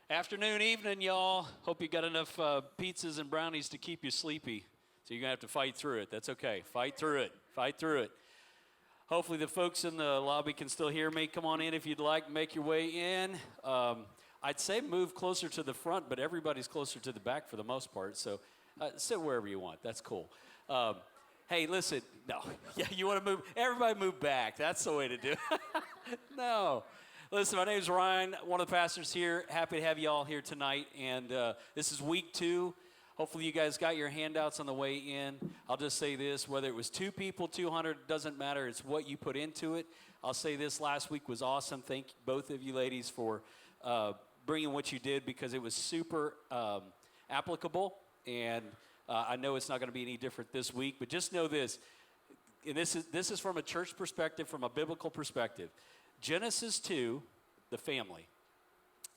Afternoon, evening, y'all. Hope you got enough pizzas and brownies to keep you sleepy. So you're going to have to fight through it. That's okay. Fight through it. Fight through it. Hopefully the folks in the lobby can still hear me. Come on in if you'd like. Make your way in. I'd say move closer to the front, but everybody's closer to the back for the most part. So sit wherever you want. That's cool. Hey, listen. No. Yeah, you want to move? Everybody move back. That's the way to do it. No. Listen, my name is Ryan, one of the pastors here. Happy to have you all here tonight. And this is week 2. Hopefully you guys got your handouts on the way in. I'll just say this, whether it was 2 people, 200, doesn't matter. It's what you put into it. I'll say this, last week was awesome. Thank both of you ladies for bringing what you did because it was super applicable. And I know it's not going to be any different this week. But just know this, and this is from a church perspective, from a biblical perspective. Genesis 2, the family.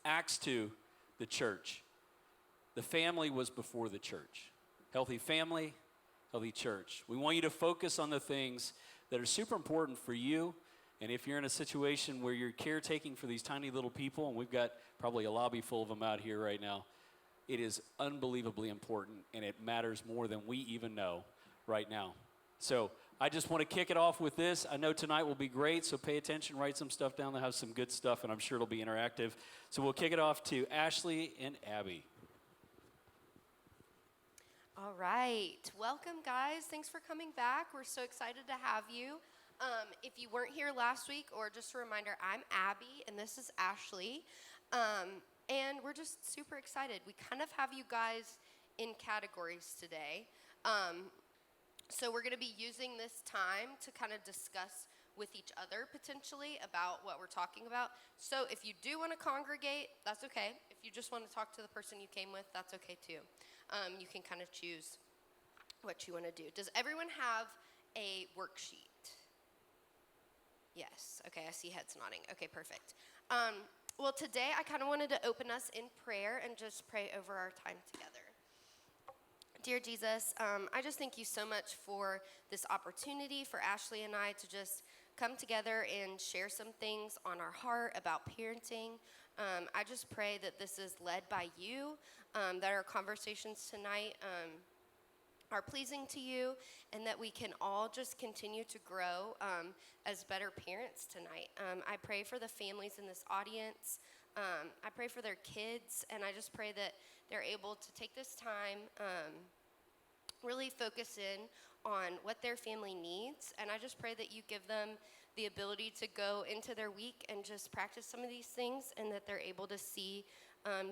Acts 2, the church. The family was before the church. Healthy family, healthy church. We want you to focus on the things that are super important for you. And if you're in a situation where you're caretaking for these tiny little people, and we've got probably a lobby full of them out here right now, it is unbelievably important, and it matters more than we even know right now. So I just want to kick it off with this. I know tonight will be great, so pay attention, write some stuff down. They'll have some good stuff, and I'm sure it'll be interactive. So we'll kick it off to Ashley and Abby. All right. Welcome, guys. Thanks for coming back. We're so excited to have you. If you weren't here last week, or just a reminder, I'm Abby, and this is Ashley. And we're just super excited. We kind of have you guys in categories today. So we're going to be using this time to kind of discuss with each other potentially about what we're talking about. So if you do want to congregate, that's okay. If you just want to talk to the person you came with, that's okay too. You can kind of choose what you want to do. Does everyone have a worksheet? Yes. Okay, I see heads nodding. Okay, perfect. Well, today I kind of wanted to open us in prayer and just pray over our time together. Dear Jesus, I just thank you so much for this opportunity for Ashley and I to just come together and share some things on our heart about parenting. I just pray that this is led by you, that our conversations tonight are pleasing to you, and that we can all just continue to grow as better parents tonight. I pray for the families in this audience. I pray for their kids, and I just pray that they're able to take this time, really focus in on what their family needs, and I just pray that you give them the ability to go into their week and just practice some of these things, and that they're able to see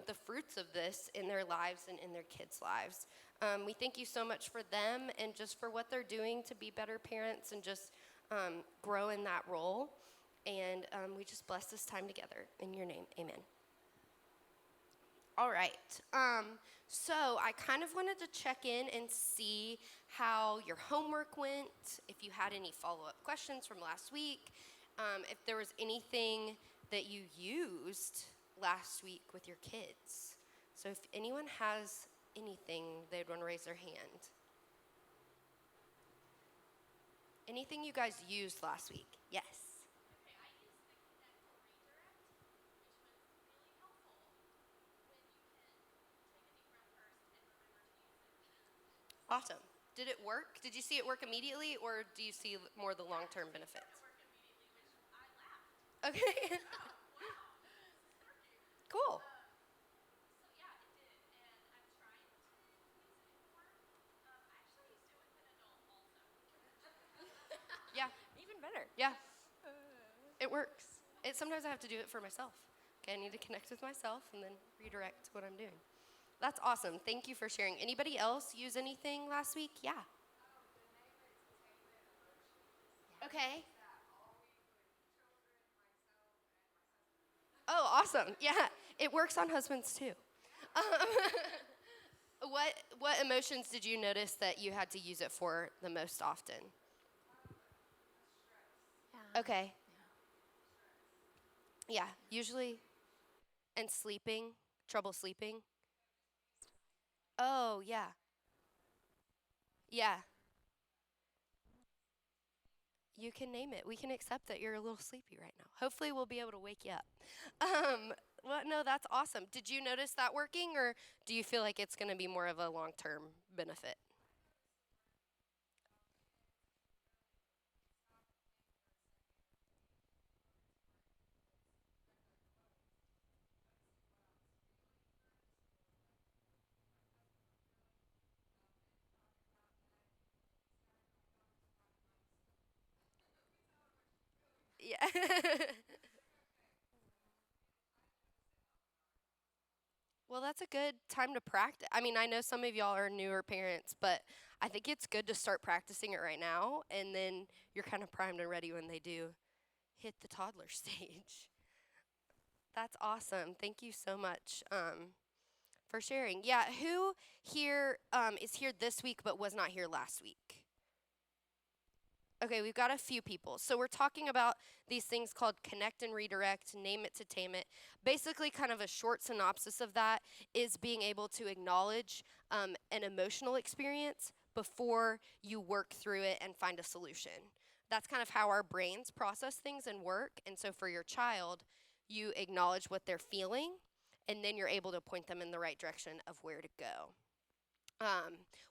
the fruits of this in their lives and in their kids' lives. We thank you so much for them and just for what they're doing to be better parents and just grow in that role. And we just bless this time together. In your name, amen. All right. So I kind of wanted to check in and see how your homework went, if you had any follow-up questions from last week, if there was anything that you used last week with your kids. So if anyone has anything, they'd want to raise their hand. Anything you guys used last week? Yes. Awesome. Did it work? Did you see it work immediately, or do you see more of the long-term benefits? Okay. Cool. Yeah. Even better. Yeah. It works. Sometimes I have to do it for myself. Okay, I need to connect with myself and then redirect what I'm doing. That's awesome. Thank you for sharing. Anybody else use anything last week? Yeah. Okay. Oh, awesome. Yeah, it works on husbands too. What emotions did you notice that you had to use it for the most often? Yeah. Okay. Yeah, usually. And sleeping, trouble sleeping. Oh, yeah. Yeah. You can name it. We can accept that you're a little sleepy right now. Hopefully we'll be able to wake you up. Well, no, that's awesome. Did you notice that working, or do you feel like it's going to be more of a long-term benefit? Yeah. Well, that's a good time to practice. I mean, I know some of y'all are newer parents, but I think it's good to start practicing it right now, and then you're kind of primed and ready when they do hit the toddler stage. That's awesome. Thank you so much for sharing. Yeah, who here is here this week but was not here last week? Okay, we've got a few people. So we're talking about these things called connect and redirect, name it to tame it. Basically, kind of a short synopsis of that is being able to acknowledge an emotional experience before you work through it and find a solution. That's kind of how our brains process things and work. And so for your child, you acknowledge what they're feeling, and then you're able to point them in the right direction of where to go.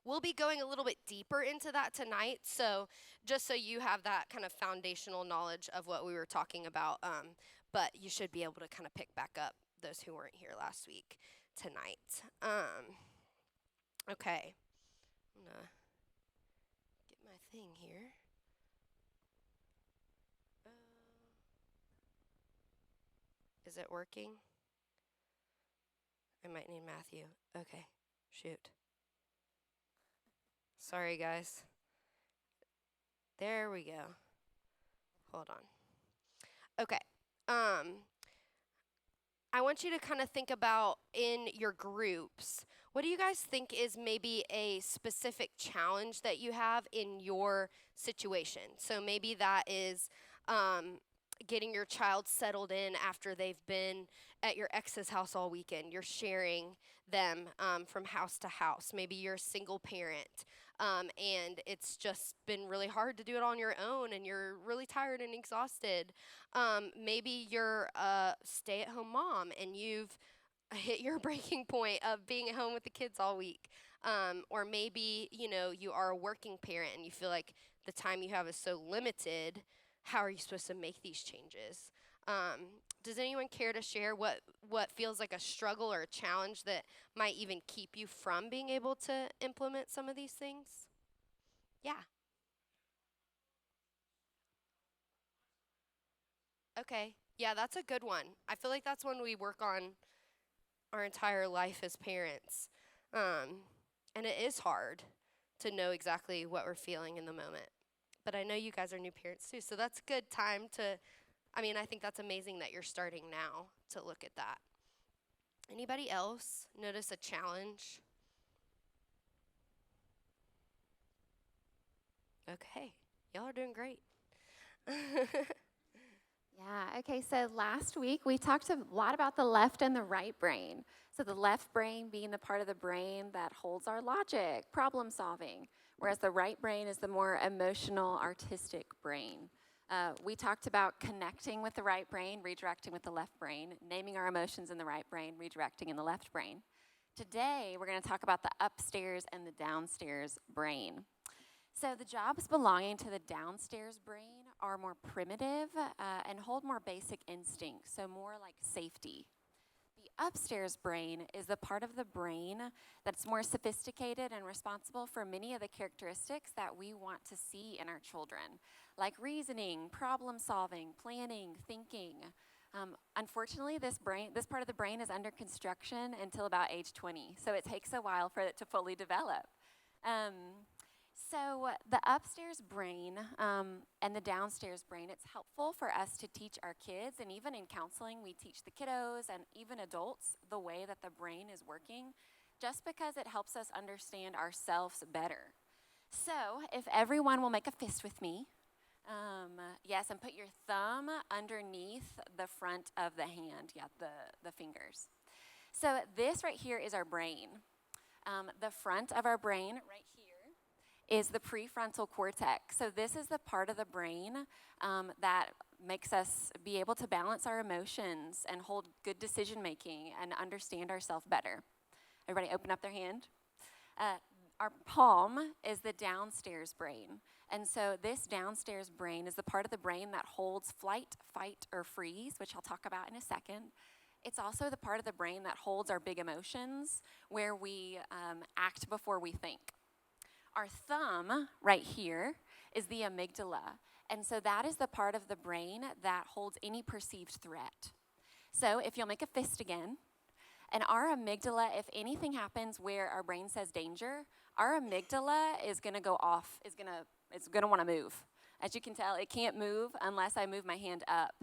We'll be going a little bit deeper into that tonight, so just so you have that kind of foundational knowledge of what we were talking about, but you should be able to kind of pick back up those who weren't here last week tonight. Okay, I'm gonna get my thing here. Uh, is it working? I might need Matthew. Okay, shoot. Sorry, guys. There we go. Hold on. Okay. I want you to kind of think about in your groups, what do you guys think is maybe a specific challenge that you have in your situation? So maybe that is getting your child settled in after they've been at your ex's house all weekend. You're sharing them from house to house. Maybe you're a single parent. And it's just been really hard to do it on your own, and you're really tired and exhausted. Maybe you're a stay-at-home mom, and you've hit your breaking point of being at home with the kids all week. Or maybe, you are a working parent, and you feel like the time you have is so limited. How are you supposed to make these changes? Does anyone care to share what feels like a struggle or a challenge that might even keep you from being able to implement some of these things? Yeah. Okay. Yeah, that's a good one. I feel like that's one we work on our entire life as parents. And it is hard to know exactly what we're feeling in the moment. But I know you guys are new parents too, so that's a good time to, I think that's amazing that you're starting now to look at that. Anybody else notice a challenge? Okay. Y'all are doing great. Yeah, okay, so last week we talked a lot about the left and the right brain. So the left brain being the part of the brain that holds our logic, problem solving, whereas the right brain is the more emotional, artistic brain. We talked about connecting with the right brain, redirecting with the left brain, naming our emotions in the right brain, redirecting in the left brain. Today, we're going to talk about the upstairs and the downstairs brain. So the jobs belonging to the downstairs brain are more primitive and hold more basic instincts, so more like safety. The upstairs brain is the part of the brain that's more sophisticated and responsible for many of the characteristics that we want to see in our children, like reasoning, problem solving, planning, thinking. Unfortunately, this part of the brain is under construction until about age 20, so it takes a while for it to fully develop. So the upstairs brain and the downstairs brain, it's helpful for us to teach our kids, and even in counseling, we teach the kiddos and even adults the way that the brain is working, just because it helps us understand ourselves better. So if everyone will make a fist with me, yes, and put your thumb underneath the front of the hand, the fingers. So this right here is our brain. The front of our brain right here is the prefrontal cortex. So this is the part of the brain that makes us be able to balance our emotions and hold good decision making and understand ourselves better. Everybody open up their hand. Our palm is the downstairs brain. And so this downstairs brain is the part of the brain that holds flight, fight, or freeze, which I'll talk about in a second. It's also the part of the brain that holds our big emotions, where we act before we think. Our thumb right here is the amygdala. And so that is the part of the brain that holds any perceived threat. So if you'll make a fist again, and our amygdala, if anything happens where our brain says danger, our amygdala is going to go off, it's going to want to move. As you can tell, it can't move unless I move my hand up.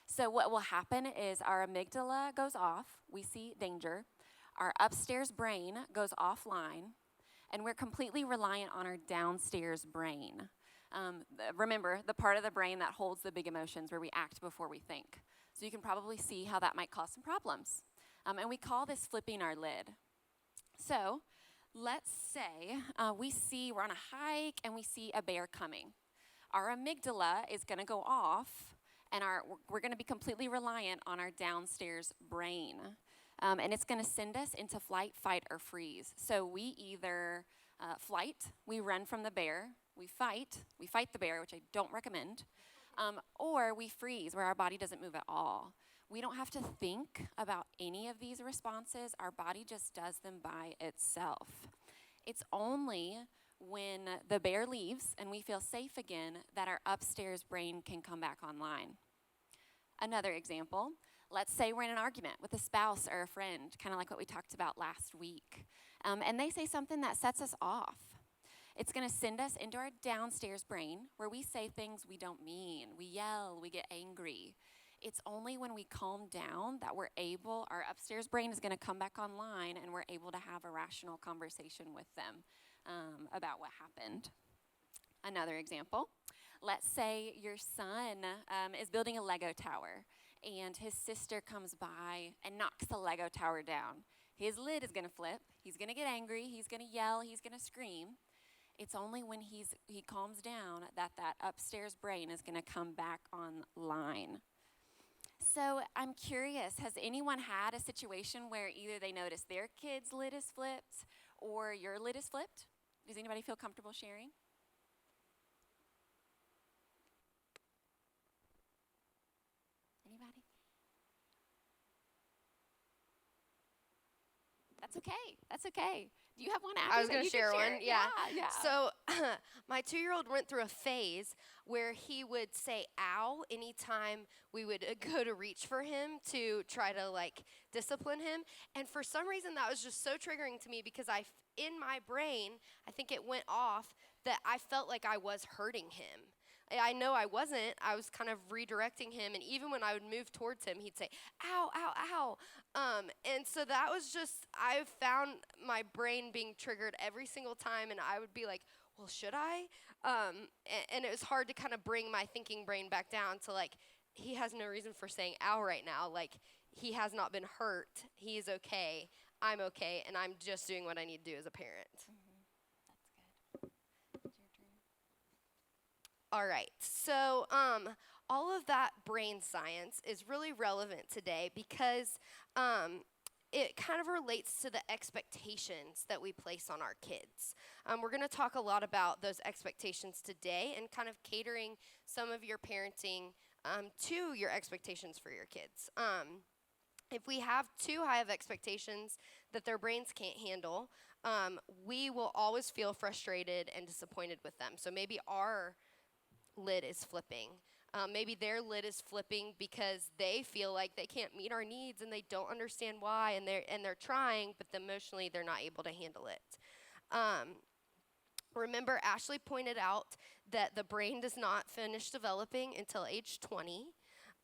So what will happen is our amygdala goes off, we see danger, our upstairs brain goes offline, and we're completely reliant on our downstairs brain. Remember, the part of the brain that holds the big emotions, where we act before we think. So you can probably see how that might cause some problems. And we call this flipping our lid. So let's say we're on a hike and we see a bear coming. Our amygdala is going to go off, and we're going to be completely reliant on our downstairs brain. And it's going to send us into flight, fight, or freeze. So we either flight, we run from the bear, we fight the bear, which I don't recommend, or we freeze, where our body doesn't move at all. We don't have to think about any of these responses. Our body just does them by itself. It's only when the bear leaves and we feel safe again that our upstairs brain can come back online. Another example, let's say we're in an argument with a spouse or a friend, kind of like what we talked about last week, and they say something that sets us off. It's going to send us into our downstairs brain, where we say things we don't mean. We yell, we get angry. It's only when we calm down that our upstairs brain is going to come back online, and we're able to have a rational conversation with them about what happened. Another example, let's say your son is building a Lego tower, and his sister comes by and knocks the Lego tower down. His lid is going to flip. He's going to get angry. He's going to yell. He's going to scream. It's only when he calms down that upstairs brain is going to come back online. So I'm curious, has anyone had a situation where either they noticed their kid's lid is flipped or your lid is flipped? Does anybody feel comfortable sharing? Anybody? That's okay. That's okay. Do you have one, Abby? I was going to share one. Yeah. Yeah. So my 2-year-old went through a phase where he would say ow anytime we would go to reach for him to try to discipline him. And for some reason that was just so triggering to me, because in my brain, I think it went off that I felt like I was hurting him. I know I wasn't. I was kind of redirecting him, and even when I would move towards him, he'd say, ow, ow, ow. And so that was just, I found my brain being triggered every single time, and I would be like, well, should I? And it was hard to kind of bring my thinking brain back down to he has no reason for saying ow right now. He has not been hurt. He is okay. I'm okay, and I'm just doing what I need to do as a parent. All right, so all of that brain science is really relevant today because it kind of relates to the expectations that we place on our kids. We're going to talk a lot about those expectations today and kind of catering some of your parenting to your expectations for your kids. If we have too high of expectations that their brains can't handle, we will always feel frustrated and disappointed with them. So maybe our lid is flipping. Maybe their lid is flipping because they feel like they can't meet our needs and they don't understand why, and they're trying, but emotionally they're not able to handle it. Remember, Ashley pointed out that the brain does not finish developing until age 20,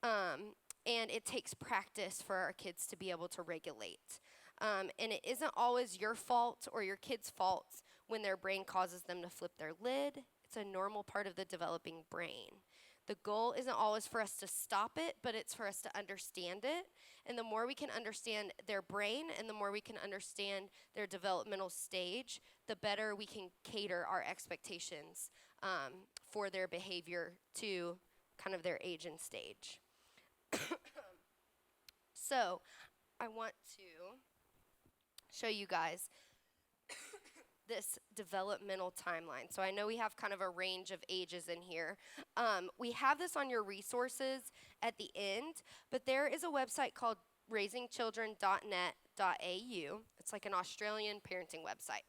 and it takes practice for our kids to be able to regulate. And it isn't always your fault or your kid's fault when their brain causes them to flip their lid. It's a normal part of the developing brain. The goal isn't always for us to stop it, but it's for us to understand it. And the more we can understand their brain and the more we can understand their developmental stage, the better we can cater our expectations for their behavior to kind of their age and stage. So I want to show you guys this developmental timeline. So I know we have kind of a range of ages in here. We have this on your resources at the end, but there is a website called raisingchildren.net.au. It's like an Australian parenting website.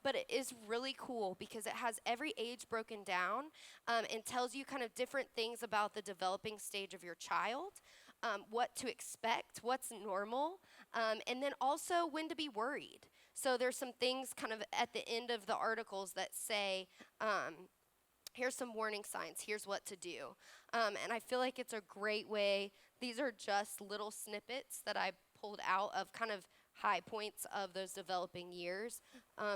But it is really cool because it has every age broken down and tells you kind of different things about the developing stage of your child, what to expect, what's normal, and then also when to be worried. So there's some things kind of at the end of the articles that say, here's some warning signs, here's what to do. And I feel like it's a great way. These are just little snippets that I pulled out of kind of high points of those developing years,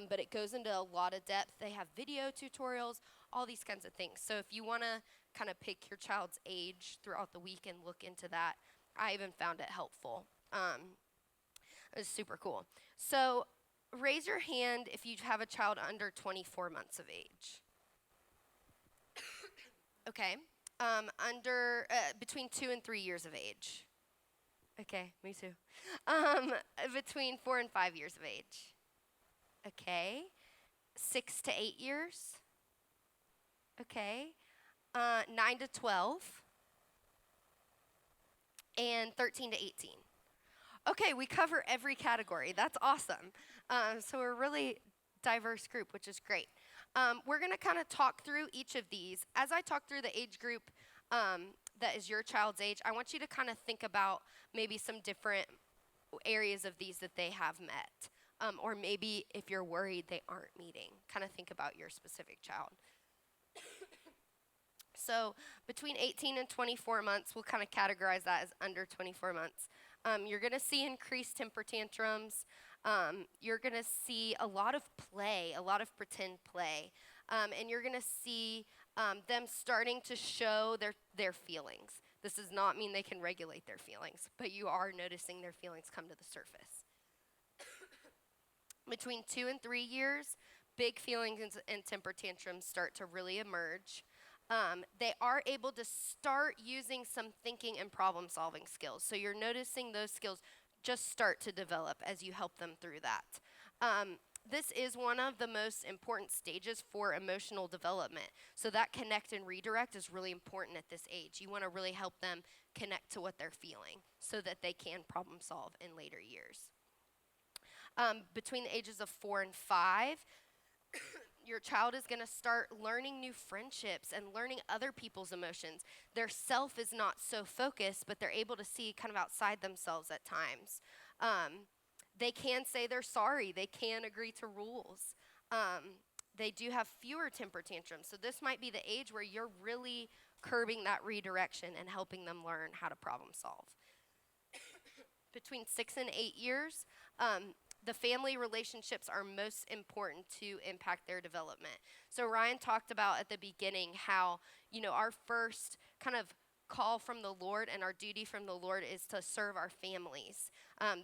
but it goes into a lot of depth. They have video tutorials, all these kinds of things. So if you want to kind of pick your child's age throughout the week and look into that, I even found it helpful. It was super cool. So raise your hand if you have a child under 24 months of age. Okay. Between 2 and 3 years of age. Okay, me too. Between 4 and 5 years of age. Okay. 6 to 8 years. Okay. 9 to 12. And 13 to 18. Okay, we cover every category. That's awesome. So we're a really diverse group, which is great. We're going to kind of talk through each of these. As I talk through the age group that is your child's age, I want you to kind of think about maybe some different areas of these that they have met. Or maybe if you're worried they aren't meeting, kind of think about your specific child. So between 18 and 24 months, we'll kind of categorize that as under 24 months. You're going to see increased temper tantrums. You're going to see a lot of play, a lot of pretend play. And you're going to see them starting to show their feelings. This does not mean they can regulate their feelings, but you are noticing their feelings come to the surface. Between 2 and 3 years, big feelings and temper tantrums start to really emerge. They are able to start using some thinking and problem-solving skills. So you're noticing those skills just start to develop as you help them through that. This is one of the most important stages for emotional development. So that connect and redirect is really important at this age. You want to really help them connect to what they're feeling so that they can problem solve in later years. Between the ages of 4 and 5, your child is going to start learning new friendships and learning other people's emotions. Their self is not so focused, but they're able to see kind of outside themselves at times. They can say they're sorry. They can agree to rules. They do have fewer temper tantrums. So this might be the age where you're really curbing that redirection and helping them learn how to problem solve. Between 6 and 8 years, the family relationships are most important to impact their development. So Ryan talked about at the beginning how, our first kind of call from the Lord and our duty from the Lord is to serve our families.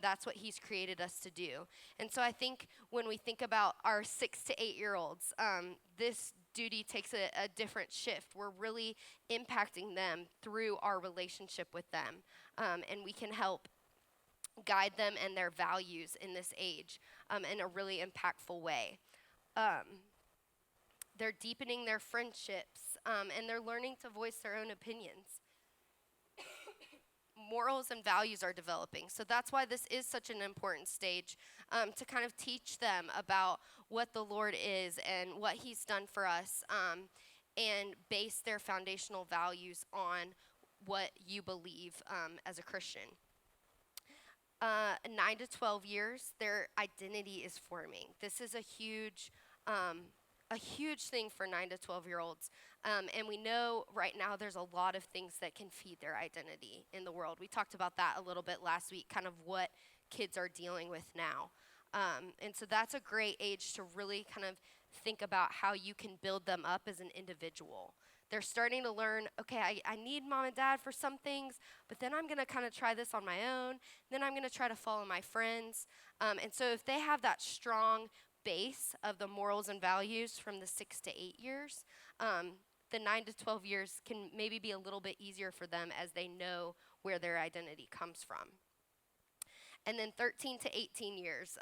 That's what he's created us to do. And so I think when we think about our 6 to 8 year olds, this duty takes a different shift. We're really impacting them through our relationship with them. And we can help guide them and their values in this age in a really impactful way. They're deepening their friendships and they're learning to voice their own opinions. Morals and values are developing. So that's why this is such an important stage to kind of teach them about what the Lord is and what he's done for us and base their foundational values on what you believe as a Christian. 9 to 12 years, their identity is forming. This is a huge thing for 9 to 12-year-olds. And we know right now there's a lot of things that can feed their identity in the world. We talked about that a little bit last week, kind of what kids are dealing with now. And so that's a great age to really kind of think about how you can build them up as an individual. They're starting to learn, okay, I need mom and dad for some things, but then I'm going to kind of try this on my own. Then I'm going to try to follow my friends. And so if they have that strong base of the morals and values from the 6 to 8 years, the 9 to 12 years can maybe be a little bit easier for them as they know where their identity comes from. And then 13 to 18 years,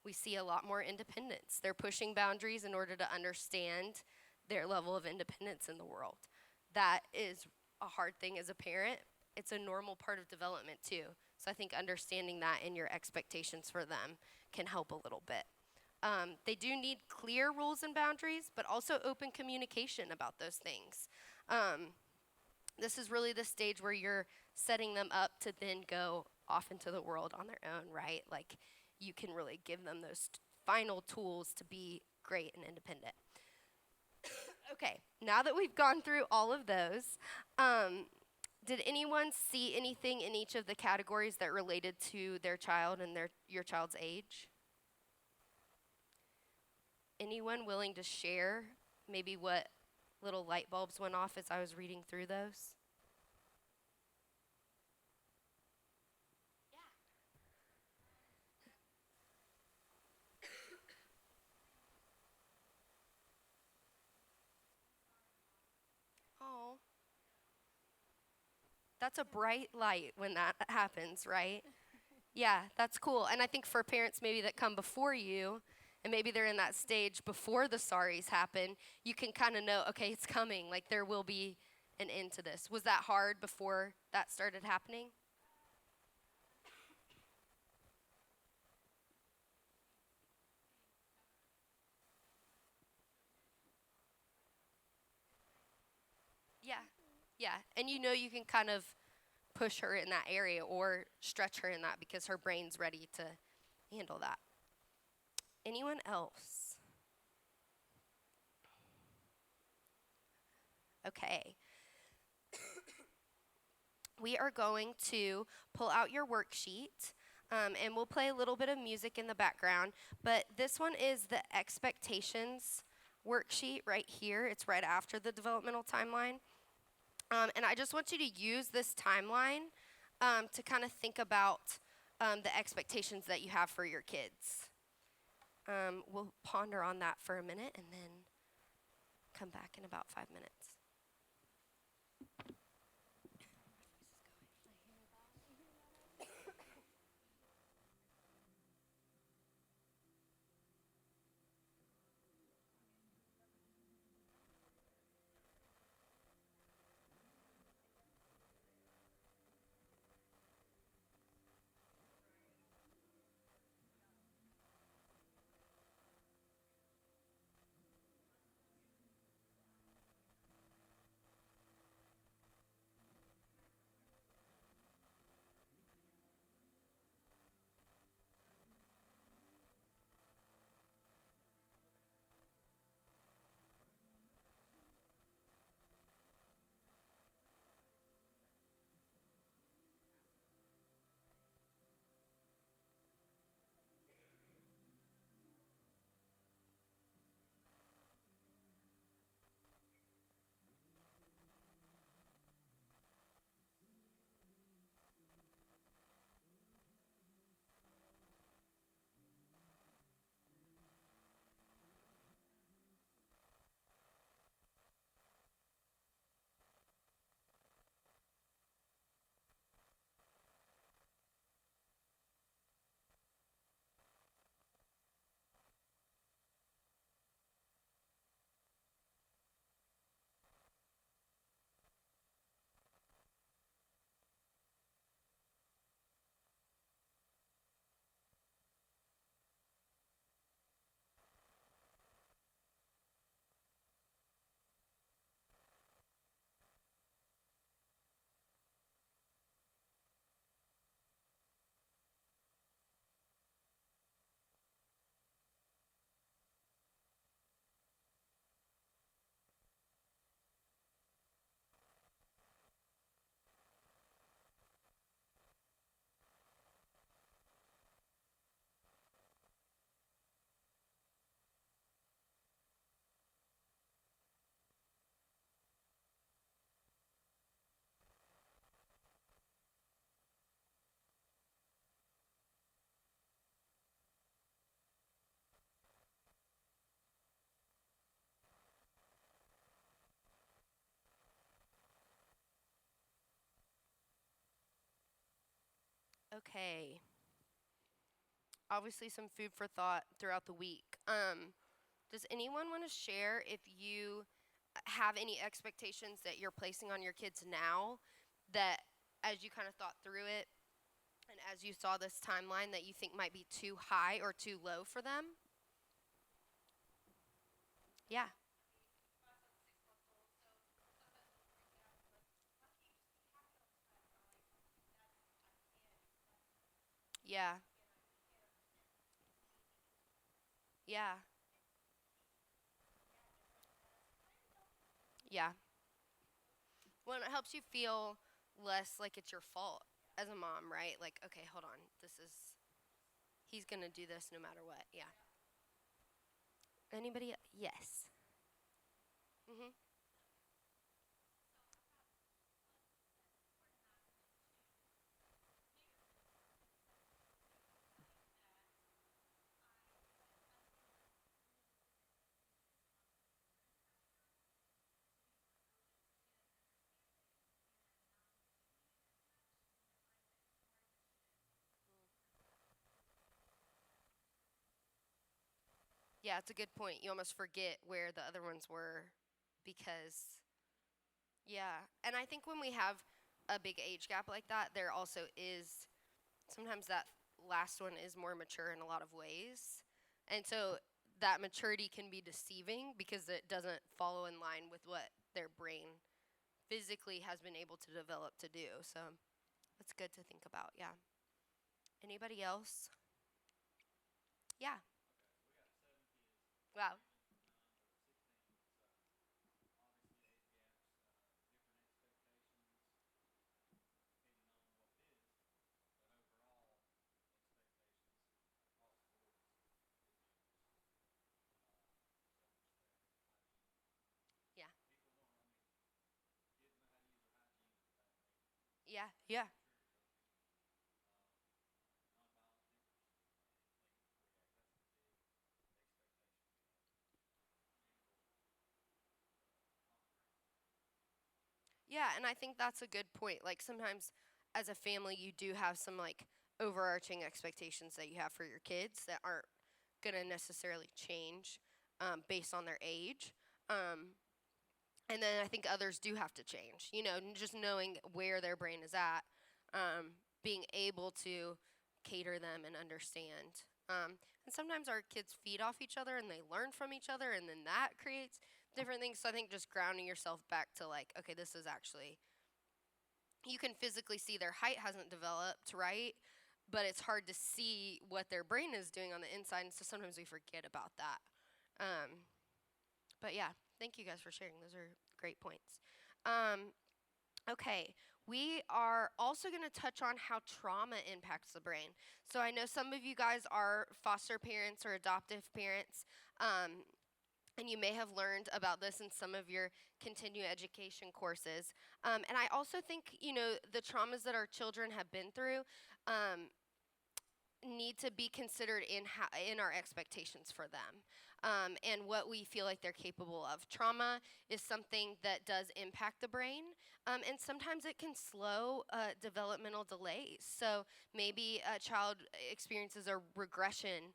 we see a lot more independence. They're pushing boundaries in order to understand their level of independence in the world. That is a hard thing as a parent. It's a normal part of development too. So I think understanding that and your expectations for them can help a little bit. They do need clear rules and boundaries, but also open communication about those things. This is really the stage where you're setting them up to then go off into the world on their own, right? Like, you can really give them those final tools to be great and independent. Okay, now that we've gone through all of those, did anyone see anything in each of the categories that related to their child and your child's age? Anyone willing to share maybe what little light bulbs went off as I was reading through those? Oh, that's a bright light when that happens, right? Yeah, that's cool. And I think for parents maybe that come before you, and maybe they're in that stage before the sorries happen, you can kind of know, okay, it's coming. Like, there will be an end to this. Was that hard before that started happening? Yeah, yeah. And you know you can kind of push her in that area or stretch her in that because her brain's ready to handle that. Anyone else? Okay. We are going to pull out your worksheet, and we'll play a little bit of music in the background. But this one is the expectations worksheet right here. It's right after the developmental timeline. And I just want you to use this timeline to kind of think about the expectations that you have for your kids. We'll ponder on that for a minute and then come back in about 5 minutes. Okay. Obviously, some food for thought throughout the week. Does anyone want to share if you have any expectations that you're placing on your kids now that, as you kind of thought through it and as you saw this timeline, that you think might be too high or too low for them? Yeah. Yeah. Yeah. Yeah. Well, and it helps you feel less like it's your fault as a mom, right? Like, okay, hold on. He's going to do this no matter what. Yeah. Anybody? Yes. Mhm. Yeah, it's a good point. You almost forget where the other ones were because, yeah. And I think when we have a big age gap like that, there also is sometimes that last one is more mature in a lot of ways. And so that maturity can be deceiving because it doesn't follow in line with what their brain physically has been able to develop to do. So that's good to think about. Yeah. Anybody else? Yeah. Wow. Yeah. Yeah. Yeah. Yeah, and I think that's a good point. Like sometimes as a family you do have some like overarching expectations that you have for your kids that aren't gonna necessarily change based on their age. Um, and then I think others do have to change. You know, just knowing where their brain is at, being able to cater them and understand. And sometimes our kids feed off each other and they learn from each other, and then that creates different things. So I think just grounding yourself back to like, okay, this is actually, you can physically see their height hasn't developed, right? But it's hard to see what their brain is doing on the inside, and so sometimes we forget about that. Um, but yeah, thank you guys for sharing. Those are great points. Um, okay, we are also going to touch on how trauma impacts the brain. So I know some of you guys are foster parents or adoptive parents. And you may have learned about this in some of your continuing education courses. And I also think, you know, the traumas that our children have been through need to be considered in our expectations for them, and what we feel like they're capable of. Trauma is something that does impact the brain, and sometimes it can slow developmental delays. So maybe a child experiences a regression.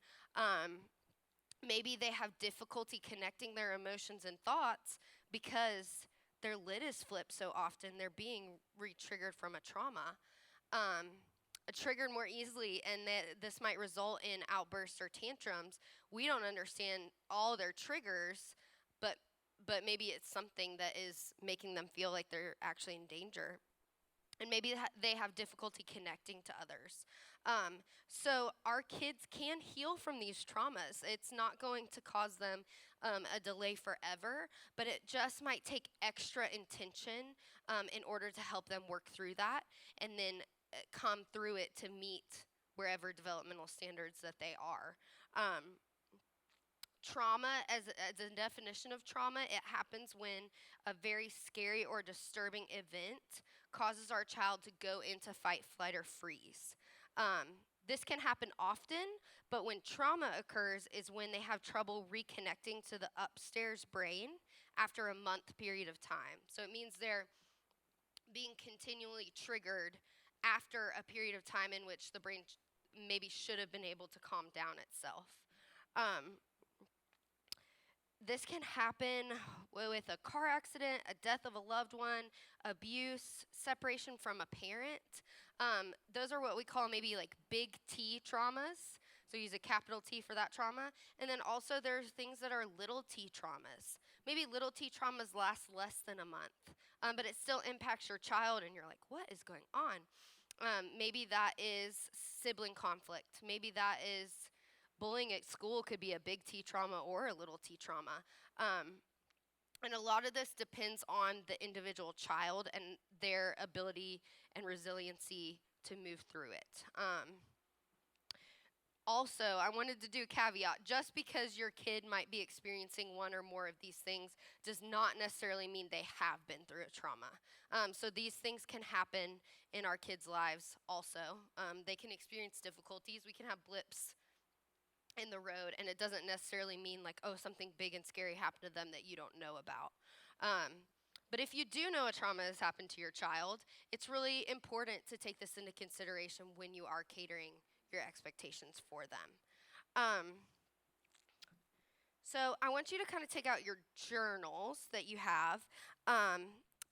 Maybe they have difficulty connecting their emotions and thoughts because their lid is flipped so often. They're being re-triggered from a trauma. Um, Triggered more easily, and that this might result in outbursts or tantrums. We don't understand all their triggers, but maybe it's something that is making them feel like they're actually in danger, and maybe they have difficulty connecting to others. So our kids can heal from these traumas. It's not going to cause them a delay forever, but it just might take extra intention in order to help them work through that and then come through it to meet wherever developmental standards that they are. Trauma, as a definition of trauma, it happens when a very scary or disturbing event causes our child to go into fight, flight, or freeze. This can happen often, but when trauma occurs is when they have trouble reconnecting to the upstairs brain after a month period of time. So it means they're being continually triggered after a period of time in which the brain maybe should have been able to calm down itself. This can happen with a car accident, a death of a loved one, abuse, separation from a parent. Those are what we call maybe like big T traumas. So use a capital T for that trauma. And then also there's things that are little t traumas. Maybe little t traumas last less than a month, but it still impacts your child and you're like, what is going on? Maybe that is sibling conflict. Maybe that is bullying at school, could be a big T trauma or a little t trauma. And a lot of this depends on the individual child and their ability and resiliency to move through it. Also, I wanted to do a caveat. Just because your kid might be experiencing one or more of these things does not necessarily mean they have been through a trauma. So these things can happen in our kids' lives also. They can experience difficulties. We can have blips in the road, and it doesn't necessarily mean like, oh, something big and scary happened to them that you don't know about. But if you do know a trauma has happened to your child, it's really important to take this into consideration when you are catering your expectations for them. So I want you to kind of take out your journals that you have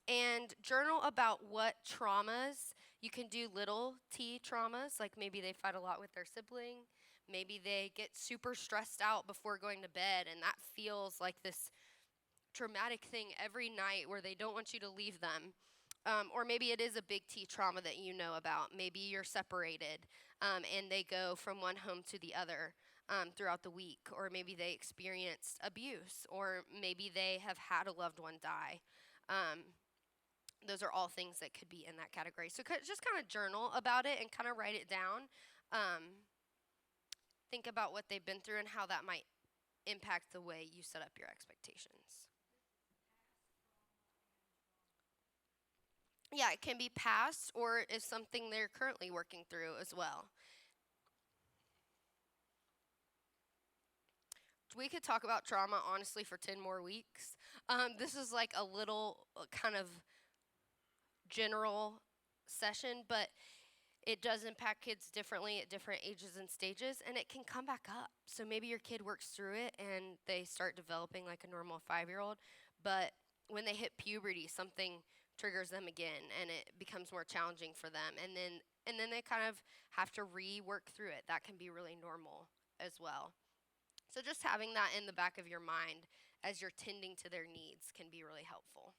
and journal about what traumas. You can do little t traumas, like maybe they fight a lot with their sibling. Maybe they get super stressed out before going to bed, and that feels like this traumatic thing every night where they don't want you to leave them. Or maybe it is a big T trauma that you know about. Maybe you're separated and they go from one home to the other throughout the week. Or maybe they experienced abuse. Or maybe they have had a loved one die. Those are all things that could be in that category. So just kind of journal about it and kind of write it down. Think about what they've been through and how that might impact the way you set up your expectations. Yeah, it can be past or is something they're currently working through as well. We could talk about trauma, honestly, for 10 more weeks. This is like a little kind of general session, but it does impact kids differently at different ages and stages, and it can come back up. So maybe your kid works through it and they start developing like a normal 5-year-old, but when they hit puberty, something triggers them again, and it becomes more challenging for them. And then they kind of have to rework through it. That can be really normal as well. So just having that in the back of your mind as you're tending to their needs can be really helpful.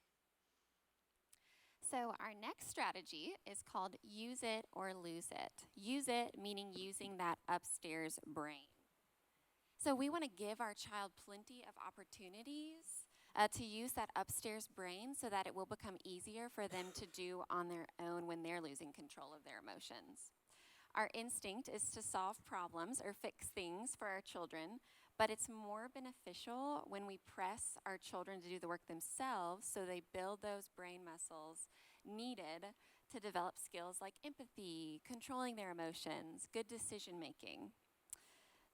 So our next strategy is called use it or lose it. Use it meaning using that upstairs brain. So we want to give our child plenty of opportunities to use that upstairs brain so that it will become easier for them to do on their own when they're losing control of their emotions. Our instinct is to solve problems or fix things for our children, but it's more beneficial when we press our children to do the work themselves so they build those brain muscles needed to develop skills like empathy, controlling their emotions, good decision making.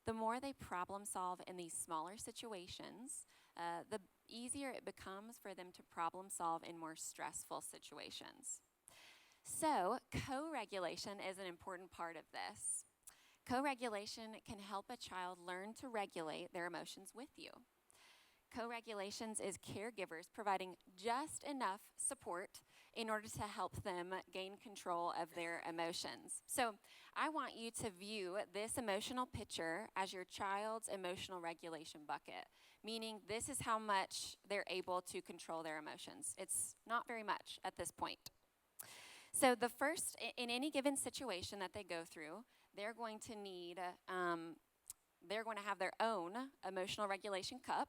The more they problem solve in these smaller situations, the easier it becomes for them to problem solve in more stressful situations. So, co-regulation is an important part of this. Co-regulation can help a child learn to regulate their emotions with you. Co-regulations is caregivers providing just enough support in order to help them gain control of their emotions. So I want you to view this emotional picture as your child's emotional regulation bucket, meaning this is how much they're able to control their emotions. It's not very much at this point. So the first, in any given situation that they go through, they're going to need, they're going to have their own emotional regulation cup.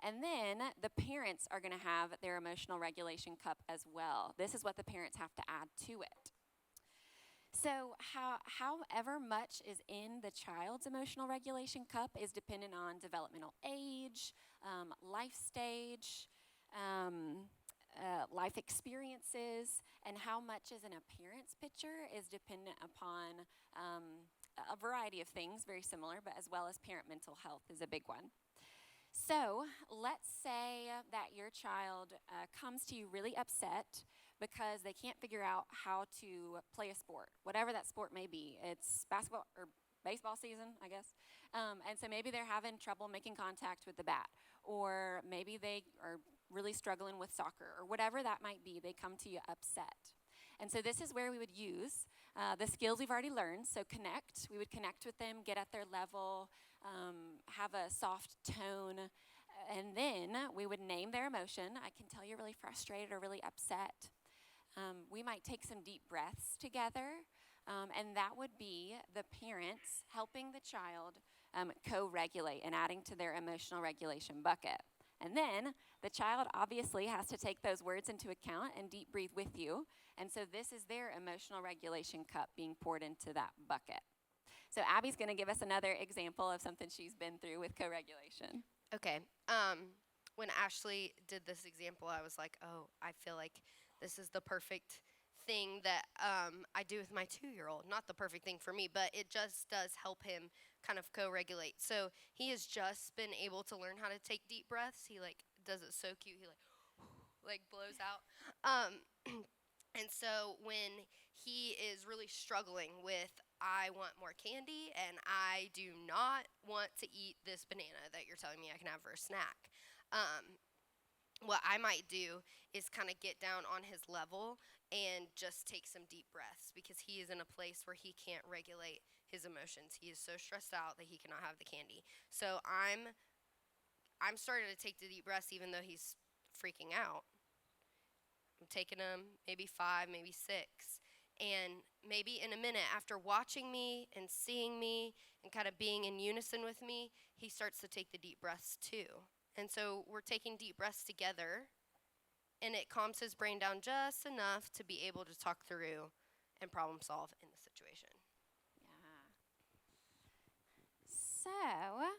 And then the parents are going to have their emotional regulation cup as well. This is what the parents have to add to it. So however much is in the child's emotional regulation cup is dependent on developmental age, life stage, life experiences, and how much is in a parent's picture is dependent upon a variety of things, very similar, but as well as parent mental health is a big one. So let's say that your child comes to you really upset because they can't figure out how to play a sport, whatever that sport may be. It's basketball or baseball season, I guess. And so maybe they're having trouble making contact with the bat, or maybe they are really struggling with soccer, or whatever that might be. They come to you upset. And so this is where we would use the skills we've already learned. So connect. We would connect with them, get at their level, have a soft tone, and then we would name their emotion. I can tell you're really frustrated or really upset. We might take some deep breaths together, and that would be the parents helping the child co-regulate and adding to their emotional regulation bucket. And then the child obviously has to take those words into account and deep breathe with you. And so this is their emotional regulation cup being poured into that bucket. So Abby's going to give us another example of something she's been through with co-regulation. Okay. When Ashley did this example, I was like, oh, I feel like this is the perfect thing that I do with my 2-year-old. Not the perfect thing for me, but it just does help him kind of co-regulate. So he has just been able to learn how to take deep breaths. He does it so cute. He blows out. And so when he is really struggling with, I want more candy and I do not want to eat this banana that you're telling me I can have for a snack. What I might do is kind of get down on his level and just take some deep breaths, because he is in a place where he can't regulate his emotions. He is so stressed out that he cannot have the candy. So I'm starting to take the deep breaths even though he's freaking out. I'm taking them maybe 5, maybe 6. And maybe in a minute, after watching me and seeing me and kind of being in unison with me, he starts to take the deep breaths too. And so we're taking deep breaths together, and it calms his brain down just enough to be able to talk through and problem solve in the situation. Yeah. So,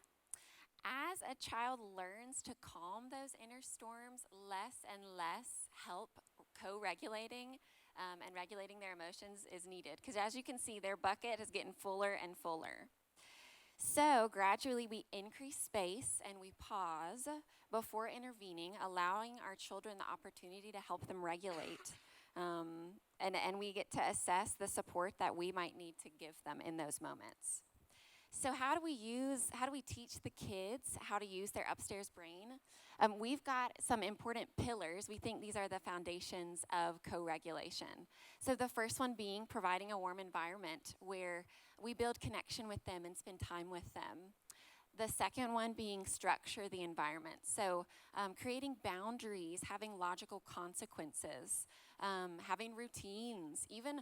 as a child learns to calm those inner storms, less and less help co-regulating and regulating their emotions is needed. Because as you can see, their bucket is getting fuller and fuller. So gradually we increase space and we pause before intervening, allowing our children the opportunity to help them regulate. And we get to assess the support that we might need to give them in those moments. So how do we teach the kids how to use their upstairs brain? We've got some important pillars. We think these are the foundations of co-regulation. So the first one being providing a warm environment where we build connection with them and spend time with them. The second one being structure the environment. So creating boundaries, having logical consequences, having routines, even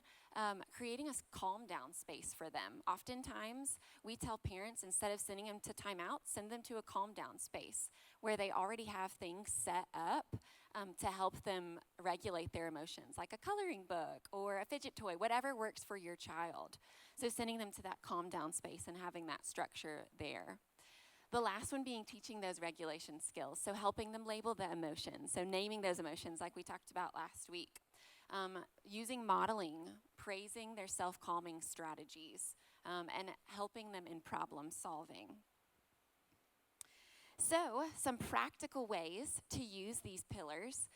creating a calm down space for them. Oftentimes, we tell parents, instead of sending them to timeout, send them to a calm down space where they already have things set up to help them regulate their emotions, like a coloring book or a fidget toy, whatever works for your child. So sending them to that calm down space and having that structure there. The last one being teaching those regulation skills, so helping them label the emotions, so naming those emotions like we talked about last week. Using modeling, praising their self-calming strategies, and helping them in problem solving. So, some practical ways to use these pillars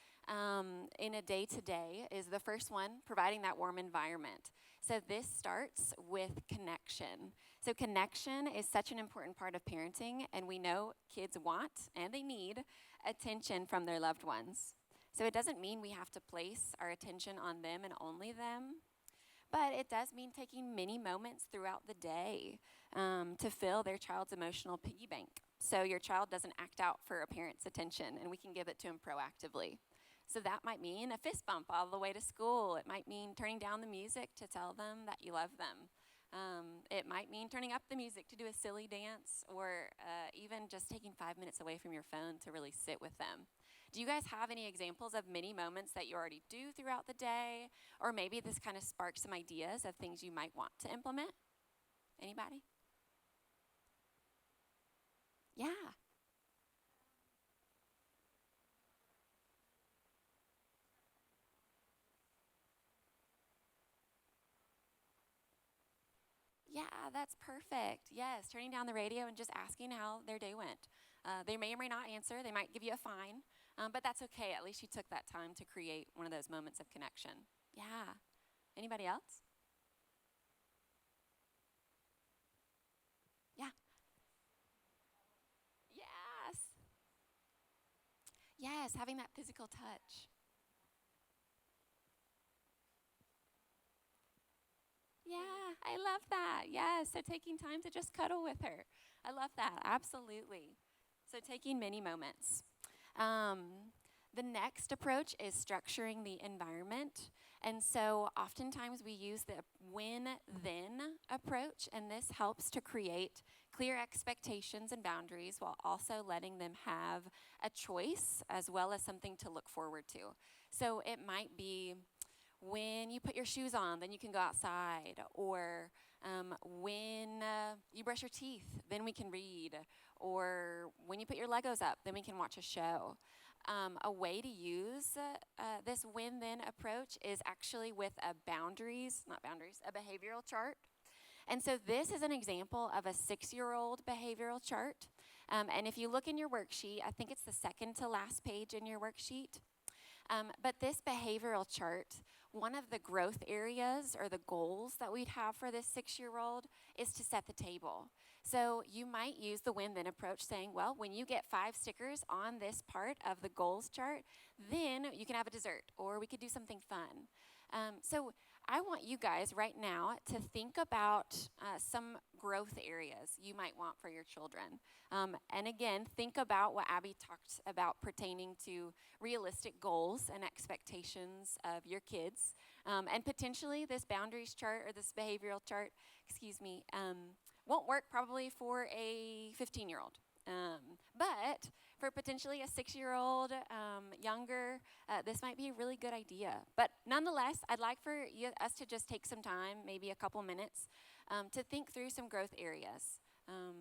in a day-to-day is the first one, providing that warm environment. So this starts with connection. So connection is such an important part of parenting, and we know kids want and they need attention from their loved ones. So it doesn't mean we have to place our attention on them and only them, but it does mean taking many moments throughout the day to fill their child's emotional piggy bank. So your child doesn't act out for a parent's attention, and we can give it to them proactively. So that might mean a fist bump all the way to school. It might mean turning down the music to tell them that you love them. It might mean turning up the music to do a silly dance, or even just taking 5 minutes away from your phone to really sit with them. Do you guys have any examples of many moments that you already do throughout the day? Or maybe this kind of sparks some ideas of things you might want to implement? Anybody? Yeah. Yeah, that's perfect. Yes, turning down the radio and just asking how their day went. They may or may not answer. They might give you a fine. But that's okay. At least you took that time to create one of those moments of connection. Yeah. Anybody else? Yeah. Yes. Yes, having that physical touch. Yeah, I love that. Yes, so taking time to just cuddle with her. I love that. Absolutely. So taking many moments. The next approach is structuring the environment. And so oftentimes we use the when-then approach, and this helps to create clear expectations and boundaries while also letting them have a choice as well as something to look forward to. So it might be when you put your shoes on, then you can go outside, or when you brush your teeth, then we can read, or when you put your Legos up, then we can watch a show. A way to use this when-then approach is actually with a behavioral chart. And so this is an example of a 6-year-old behavioral chart. And if you look in your worksheet, I think it's the second to last page in your worksheet. But this behavioral chart, one of the growth areas or the goals that we'd have for this 6-year-old is to set the table. So you might use the when-then approach saying, well, when you get 5 stickers on this part of the goals chart, then you can have a dessert, or we could do something fun. So I want you guys right now to think about some growth areas you might want for your children. And again, think about what Abby talked about pertaining to realistic goals and expectations of your kids. And potentially this boundaries chart or this behavioral chart, won't work probably for a 15-year-old. But for potentially a 6-year-old, younger, this might be a really good idea. But nonetheless, I'd like for us to just take some time, maybe a couple minutes, to think through some growth areas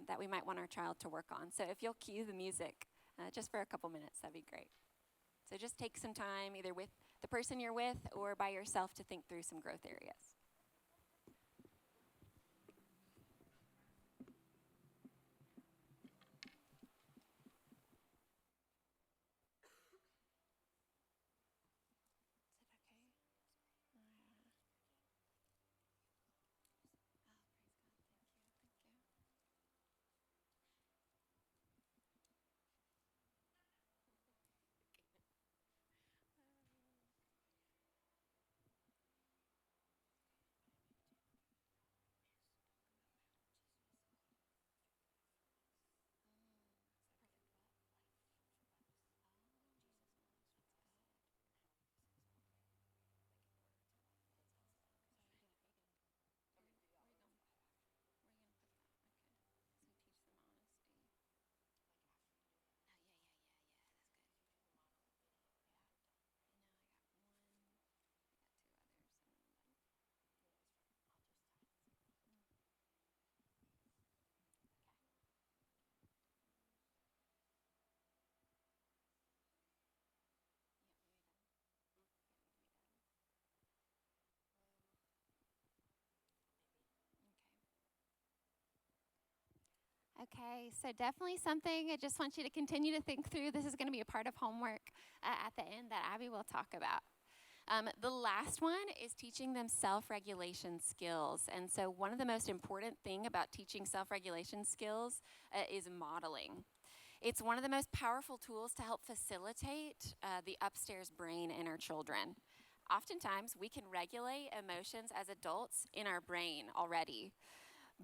that we might want our child to work on. So if you'll cue the music just for a couple minutes, that'd be great. So just take some time, either with the person you're with or by yourself, to think through some growth areas. Okay, so definitely something I just want you to continue to think through. This is going to be a part of homework at the end that Abby will talk about. The last one is teaching them self-regulation skills. And so one of the most important thing about teaching self-regulation skills is modeling. It's one of the most powerful tools to help facilitate the upstairs brain in our children. Oftentimes, we can regulate emotions as adults in our brain already.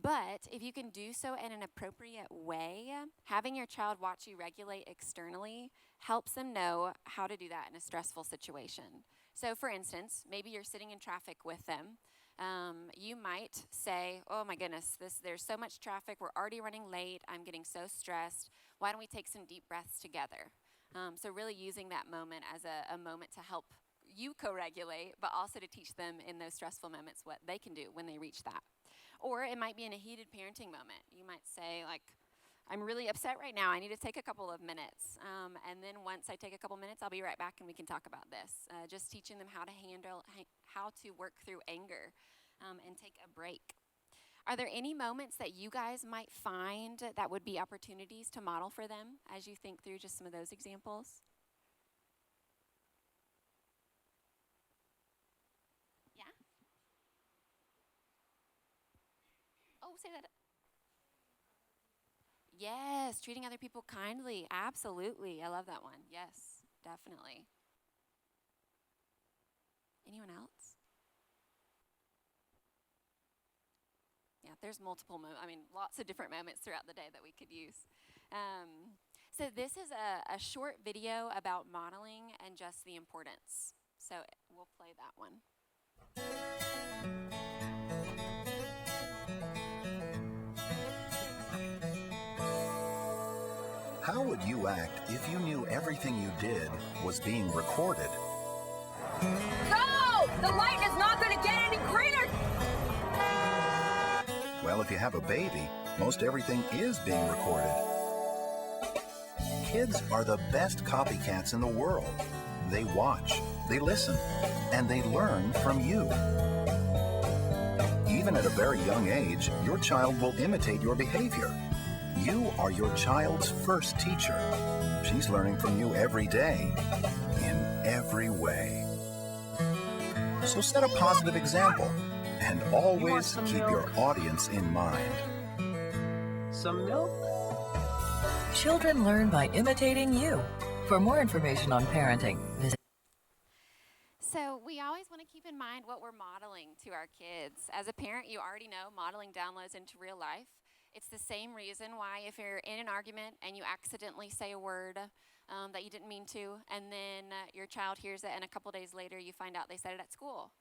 But if you can do so in an appropriate way, having your child watch you regulate externally helps them know how to do that in a stressful situation. So for instance, maybe you're sitting in traffic with them. You might say, oh my goodness, there's so much traffic, we're already running late, I'm getting so stressed, why don't we take some deep breaths together? So really using that moment as a moment to help you co-regulate, but also to teach them in those stressful moments what they can do when they reach that. Or it might be in a heated parenting moment. You might say, like, I'm really upset right now. I need to take a couple of minutes. And then once I take a couple minutes, I'll be right back and we can talk about this. Just teaching them how to work through anger and take a break. Are there any moments that you guys might find that would be opportunities to model for them as you think through just some of those examples? say that. Yes, treating other people kindly. Absolutely. I love that one. Yes, definitely. Anyone else? Yeah, there's multiple lots of different moments throughout the day that we could use. So this is a short video about modeling and just the importance. So we'll play that one. How would you act if you knew everything you did was being recorded? Go! The light is not going to get any greener! Well, if you have a baby, most everything is being recorded. Kids are the best copycats in the world. They watch, they listen, and they learn from you. Even at a very young age, your child will imitate your behavior. You are your child's first teacher. She's learning from you every day, in every way. So set a positive example, and always keep your audience in mind. Some milk? Children learn by imitating you. For more information on parenting, visit. So we always want to keep in mind what we're modeling to our kids. As a parent, you already know modeling downloads into real life. It's the same reason why if you're in an argument and you accidentally say a word that you didn't mean to, and then your child hears it, and a couple days later you find out they said it at school.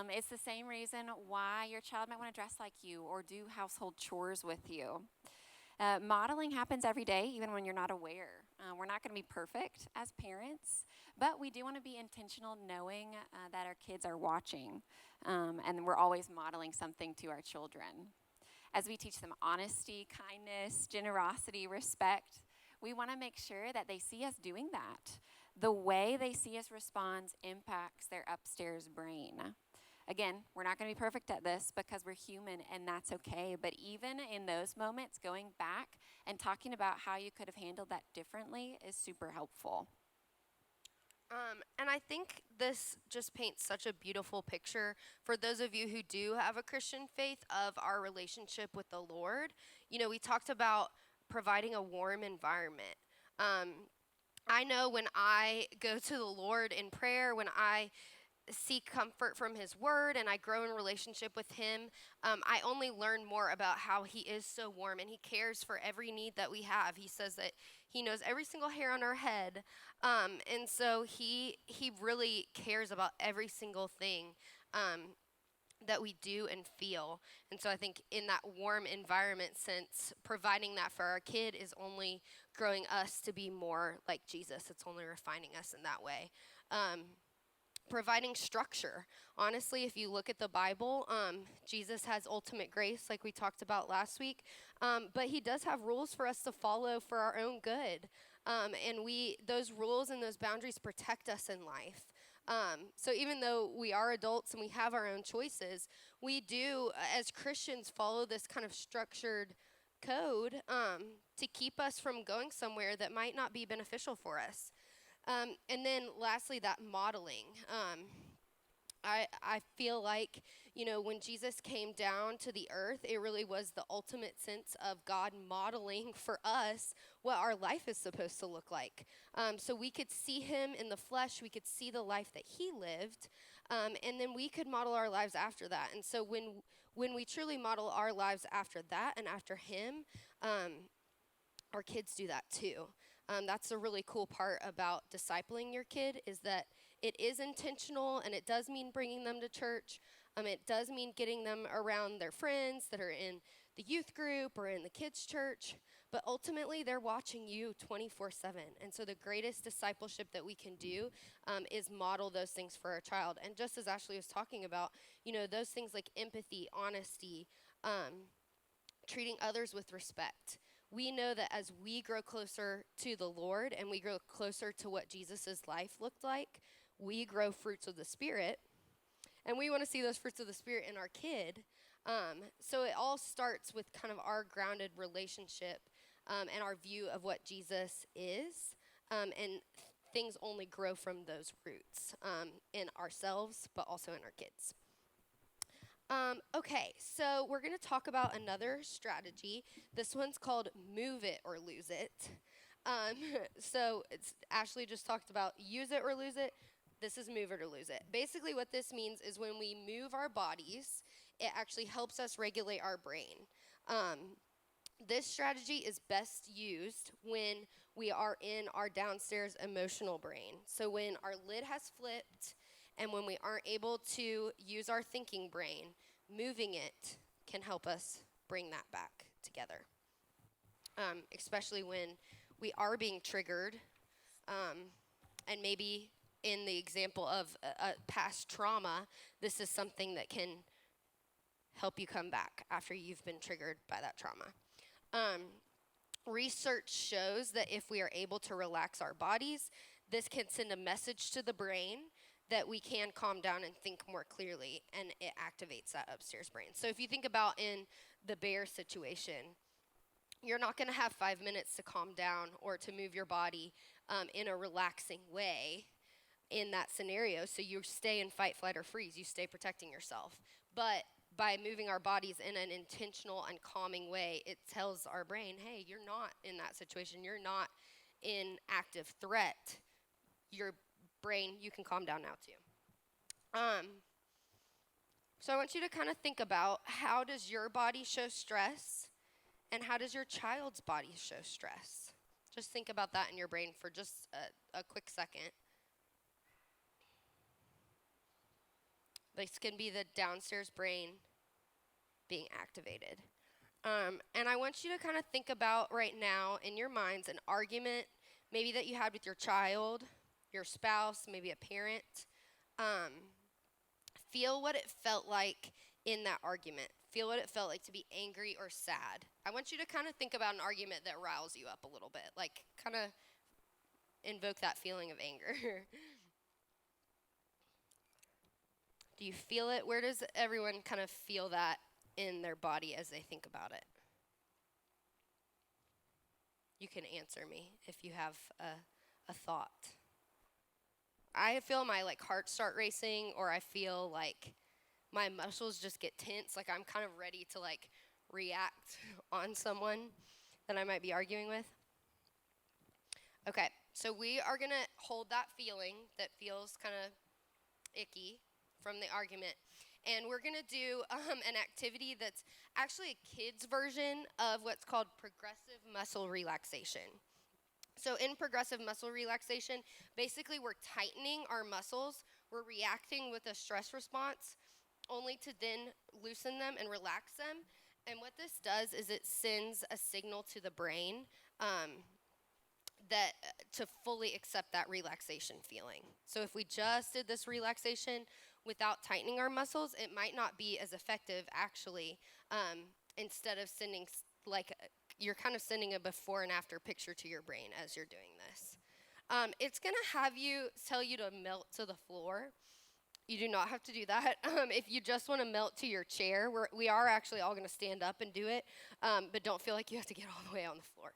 It's the same reason why your child might want to dress like you or do household chores with you. Modeling happens every day, even when you're not aware. We're not going to be perfect as parents, but we do want to be intentional knowing that our kids are watching, and we're always modeling something to our children. As we teach them honesty, kindness, generosity, respect, we want to make sure that they see us doing that. The way they see us respond impacts their upstairs brain. Again, we're not going to be perfect at this because we're human, and that's okay. But even in those moments, going back and talking about how you could have handled that differently is super helpful. And I think this just paints such a beautiful picture for those of you who do have a Christian faith of our relationship with the Lord. You know, we talked about providing a warm environment. I know when I go to the Lord in prayer, when I seek comfort from his word and I grow in relationship with him, I only learn more about how he is so warm and he cares for every need that we have. He says that he knows every single hair on our head, and so he really cares about every single thing that we do and feel. And so I think in that warm environment sense, providing that for our kid is only growing us to be more like Jesus. It's only refining us in that way. Providing structure. Honestly, if you look at the Bible, Jesus has ultimate grace, like we talked about last week, but he does have rules for us to follow for our own good, and those rules and those boundaries protect us in life. So even though we are adults and we have our own choices, we do, as Christians, follow this kind of structured code to keep us from going somewhere that might not be beneficial for us. And then lastly, that modeling. I feel like, you know, when Jesus came down to the earth, it really was the ultimate sense of God modeling for us what our life is supposed to look like. So we could see him in the flesh, we could see the life that he lived, and then we could model our lives after that. And so when we truly model our lives after that and after him, our kids do that too. That's a really cool part about discipling your kid is that it is intentional and it does mean bringing them to church. It does mean getting them around their friends that are in the youth group or in the kids' church. But ultimately, they're watching you 24/7. And so the greatest discipleship that we can do is model those things for our child. And just as Ashley was talking about, you know, those things like empathy, honesty, treating others with respect. We know that as we grow closer to the Lord and we grow closer to what Jesus' life looked like, we grow fruits of the Spirit. And we want to see those fruits of the Spirit in our kid. So it all starts with kind of our grounded relationship and our view of what Jesus is. And things only grow from those roots in ourselves, but also in our kids. Okay, so we're going to talk about another strategy. This one's called move it or lose it. So Ashley just talked about use it or lose it. This is move it or lose it. Basically, what this means is when we move our bodies, it actually helps us regulate our brain. This strategy is best used when we are in our downstairs emotional brain. So when our lid has flipped and when we aren't able to use our thinking brain, moving it can help us bring that back together. Especially when we are being triggered, and maybe in the example of a past trauma, this is something that can help you come back after you've been triggered by that trauma. Research shows that if we are able to relax our bodies, this can send a message to the brain that we can calm down and think more clearly, and it activates that upstairs brain. So if you think about in the bear situation, you're not going to have 5 minutes to calm down or to move your body in a relaxing way in that scenario. So you stay in fight, flight, or freeze. You stay protecting yourself. But by moving our bodies in an intentional and calming way, it tells our brain, hey, you're not in that situation. You're not in active threat. Your brain, you can calm down now too. So I want you to kind of think about, how does your body show stress and how does your child's body show stress? Just think about that in your brain for just a quick second. This can be the downstairs brain being activated. And I want you to kind of think about right now in your minds an argument maybe that you had with your child, your spouse, maybe a parent. Feel what it felt like in that argument. Feel what it felt like to be angry or sad. I want you to kind of think about an argument that riles you up a little bit, like kind of invoke that feeling of anger. Do you feel it? Where does everyone kind of feel that in their body as they think about it? You can answer me if you have a thought. I feel my heart start racing, or I feel like my muscles just get tense, like I'm kind of ready to react on someone that I might be arguing with. Okay, so we are gonna hold that feeling that feels kind of icky from the argument, and we're gonna do an activity that's actually a kid's version of what's called progressive muscle relaxation. So in progressive muscle relaxation, basically we're tightening our muscles, we're reacting with a stress response, only to then loosen them and relax them. And what this does is it sends a signal to the brain that to fully accept that relaxation feeling. So if we just did this relaxation without tightening our muscles, it might not be as effective actually. Instead of sending you're kind of sending a before and after picture to your brain as you're doing this. It's gonna tell you to melt to the floor. You do not have to do that. If you just want to melt to your chair, we are actually all gonna stand up and do it, but don't feel like you have to get all the way on the floor.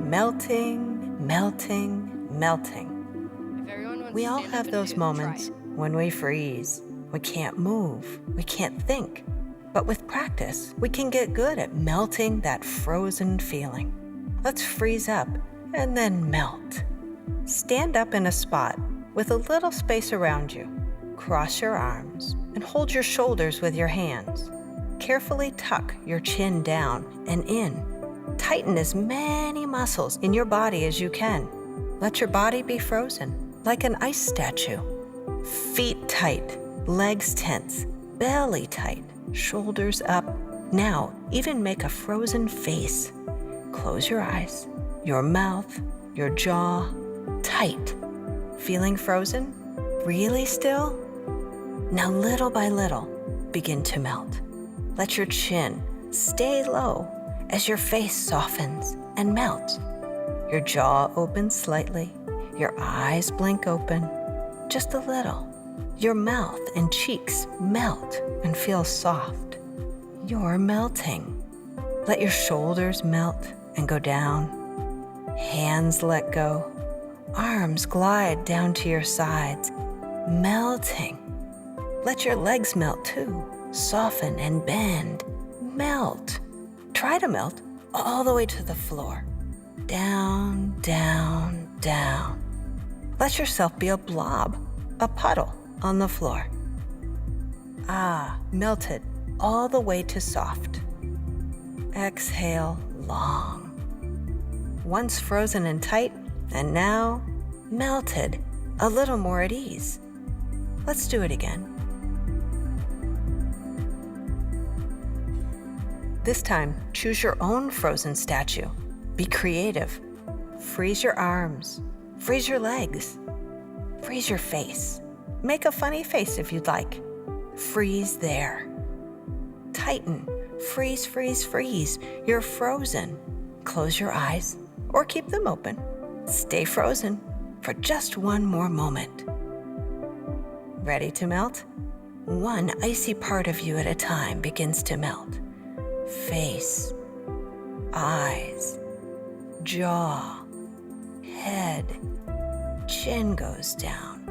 Melting, melting, melting. If everyone wants We to all stand have up those and try moments it. when we freeze. We can't move. We can't think. But with practice, we can get good at melting that frozen feeling. Let's freeze up and then melt. Stand up in a spot with a little space around you. Cross your arms and hold your shoulders with your hands. Carefully tuck your chin down and in. Tighten as many muscles in your body as you can. Let your body be frozen, like an ice statue. Feet tight, legs tense, belly tight, shoulders up. Now, even make a frozen face. Close your eyes, your mouth, your jaw, tight. Feeling frozen? Really still? Now, little by little, begin to melt. Let your chin stay low as your face softens and melts. Your jaw opens slightly, your eyes blink open, just a little. Your mouth and cheeks melt and feel soft. You're melting. Let your shoulders melt and go down. Hands let go. Arms glide down to your sides, melting. Let your legs melt too. Soften and bend. Melt. Try to melt all the way to the floor. Down, down, down. Let yourself be a blob, a puddle on the floor. Melted all the way to soft. Exhale long. Once frozen and tight, and now melted, a little more at ease. Let's do it again. This time, choose your own frozen statue. Be creative. Freeze your arms. Freeze your legs. Freeze your face. Make a funny face if you'd like. Freeze there. Tighten. Freeze, freeze, freeze. You're frozen. Close your eyes or keep them open. Stay frozen for just one more moment. Ready to melt? One icy part of you at a time begins to melt. Face, eyes, jaw, head, chin goes down,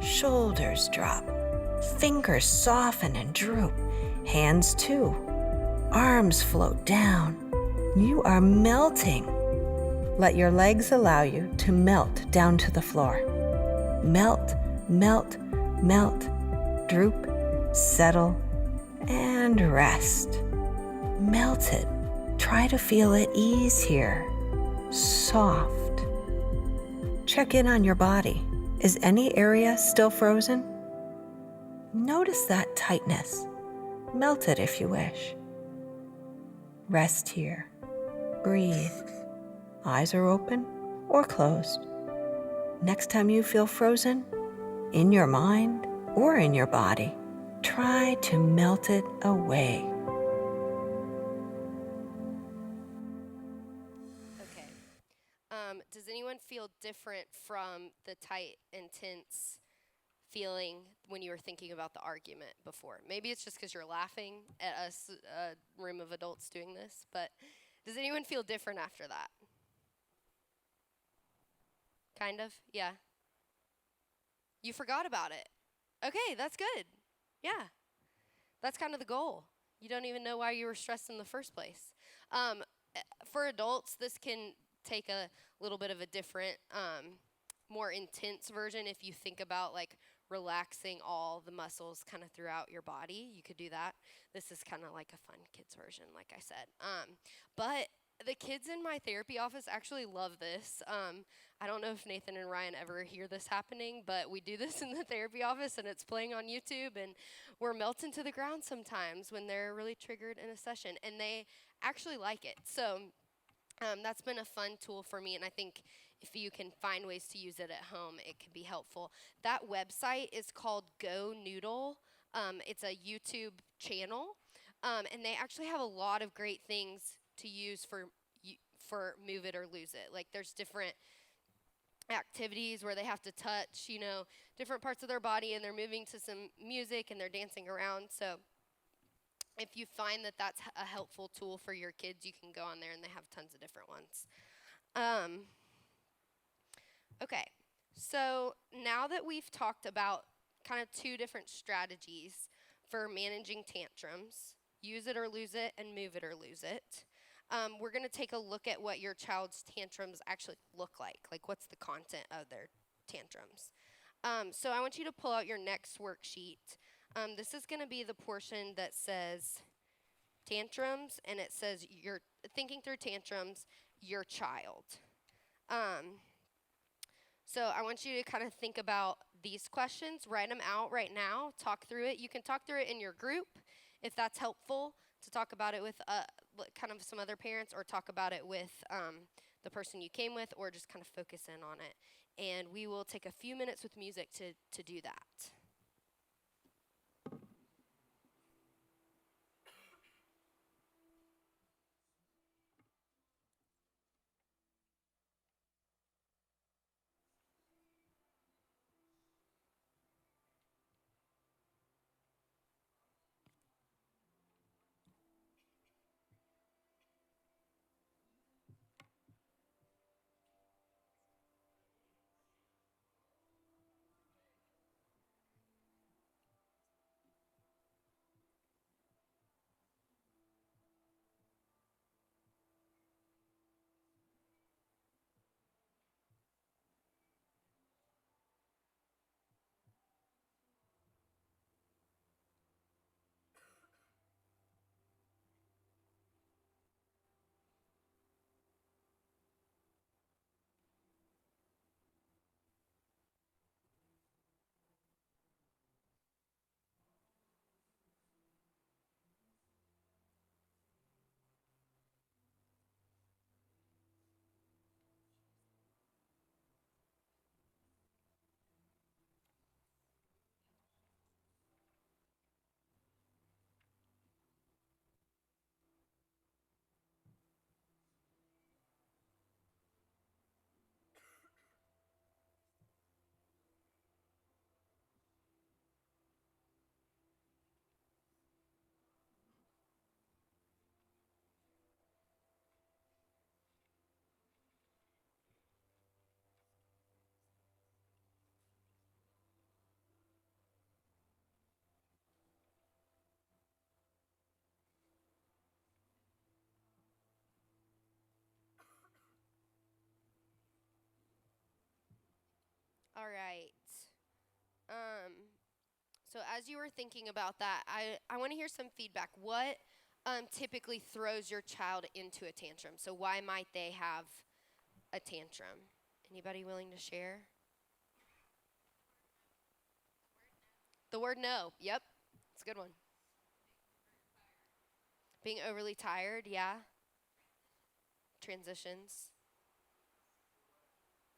shoulders drop, fingers soften and droop, hands too, arms float down. You are melting. Let your legs allow you to melt down to the floor. Melt, melt, melt, droop, settle, and rest. Melted. Try to feel at ease here. Soft. Check in on your body. Is any area still frozen? Notice that tightness. Melt it if you wish. Rest here. Breathe. Eyes are open or closed. Next time you feel frozen, in your mind or in your body, try to melt it away. Okay. Does anyone feel different from the tight, intense feeling when you were thinking about the argument before? Maybe it's just because you're laughing at us, a room of adults doing this, but does anyone feel different after that? Kind of? Yeah. You forgot about it. Okay, that's good. Yeah. That's kind of the goal. You don't even know why you were stressed in the first place. For adults, this can take a little bit of a different, more intense version. If you think about like relaxing all the muscles kind of throughout your body, you could do that. This is kind of like a fun kids version, like I said. But the kids in my therapy office actually love this. I don't know if Nathan and Ryan ever hear this happening, but we do this in the therapy office, and it's playing on YouTube, and we're melting to the ground sometimes when they're really triggered in a session, and they actually like it. So that's been a fun tool for me, and I think if you can find ways to use it at home, it can be helpful. That website is called Go Noodle. It's a YouTube channel, and they actually have a lot of great things to use for Move It or Lose It. Like there's different activities where they have to touch, different parts of their body, and they're moving to some music and they're dancing around. So if you find that that's a helpful tool for your kids, you can go on there and they have tons of different ones. Okay, so now that we've talked about kind of two different strategies for managing tantrums, use it or lose it and move it or lose it, we're going to take a look at what your child's tantrums actually look like what's the content of their tantrums. So I want you to pull out your next worksheet. This is going to be the portion that says tantrums, and it says you're thinking through tantrums, your child. So I want you to kind of think about these questions, write them out right now, talk through it. You can talk through it in your group if that's helpful, to talk about it with kind of some other parents, or talk about it with the person you came with, or just kind of focus in on it. And we will take a few minutes with music to do that. All right. So as you were thinking about that, I want to hear some feedback. What typically throws your child into a tantrum? So why might they have a tantrum? Anybody willing to share? The word no. Yep. It's a good one. Being overly tired, yeah. Transitions.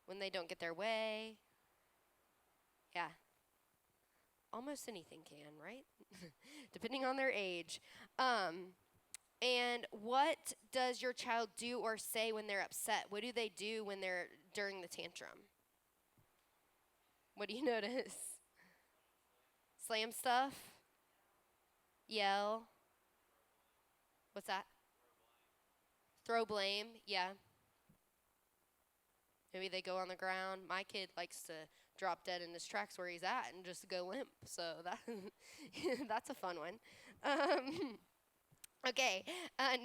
When they don't get their way. Yeah. Almost anything can, right? Depending on their age. And what does your child do or say when they're upset? What do they do when they're during the tantrum? What do you notice? Slam stuff? Yell? What's that? Throw blame, yeah. Maybe they go on the ground. My kid likes to drop dead in his tracks where he's at and just go limp. So that that's a fun one. Okay,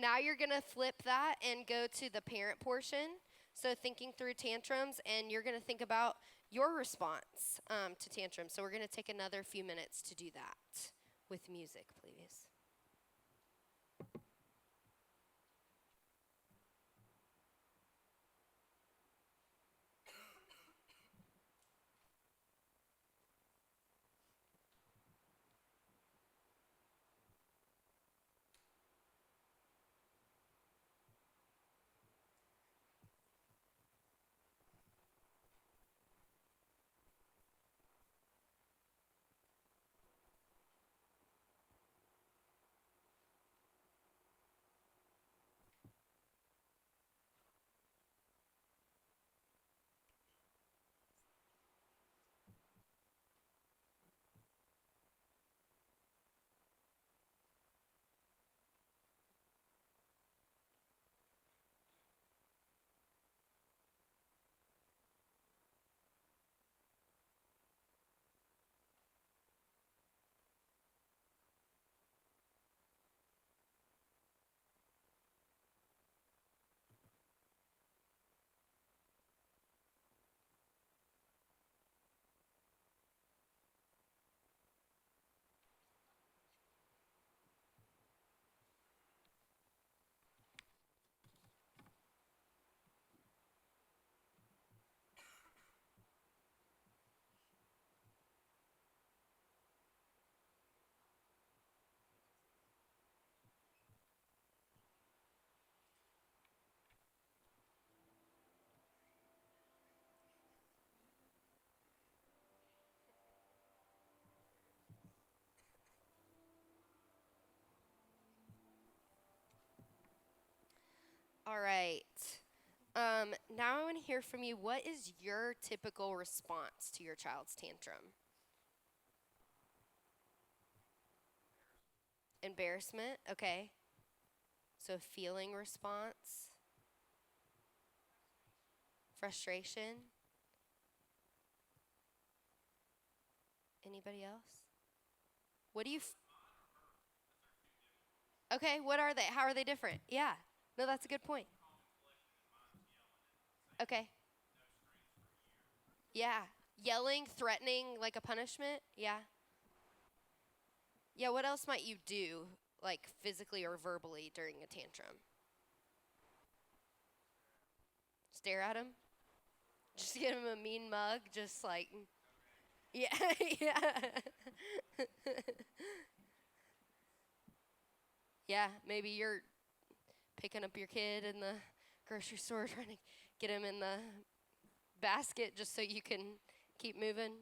now you're going to flip that and go to the parent portion. So thinking through tantrums, and you're going to think about your response to tantrums. So we're going to take another few minutes to do that with music, please. All right. Now I want to hear from you. What is your typical response to your child's tantrum? Embarrassment, okay. So feeling response. Frustration. Anybody else? What do you... Okay, what are they? How are they different? Yeah. No, that's a good point. Okay. Yeah. Yelling, threatening, like a punishment? Yeah. Yeah, what else might you do, like physically or verbally during a tantrum? Stare at him? Just give him a mean mug, just like, yeah, yeah. Yeah, maybe you're picking up your kid in the grocery store trying to get him in the basket just so you can keep moving.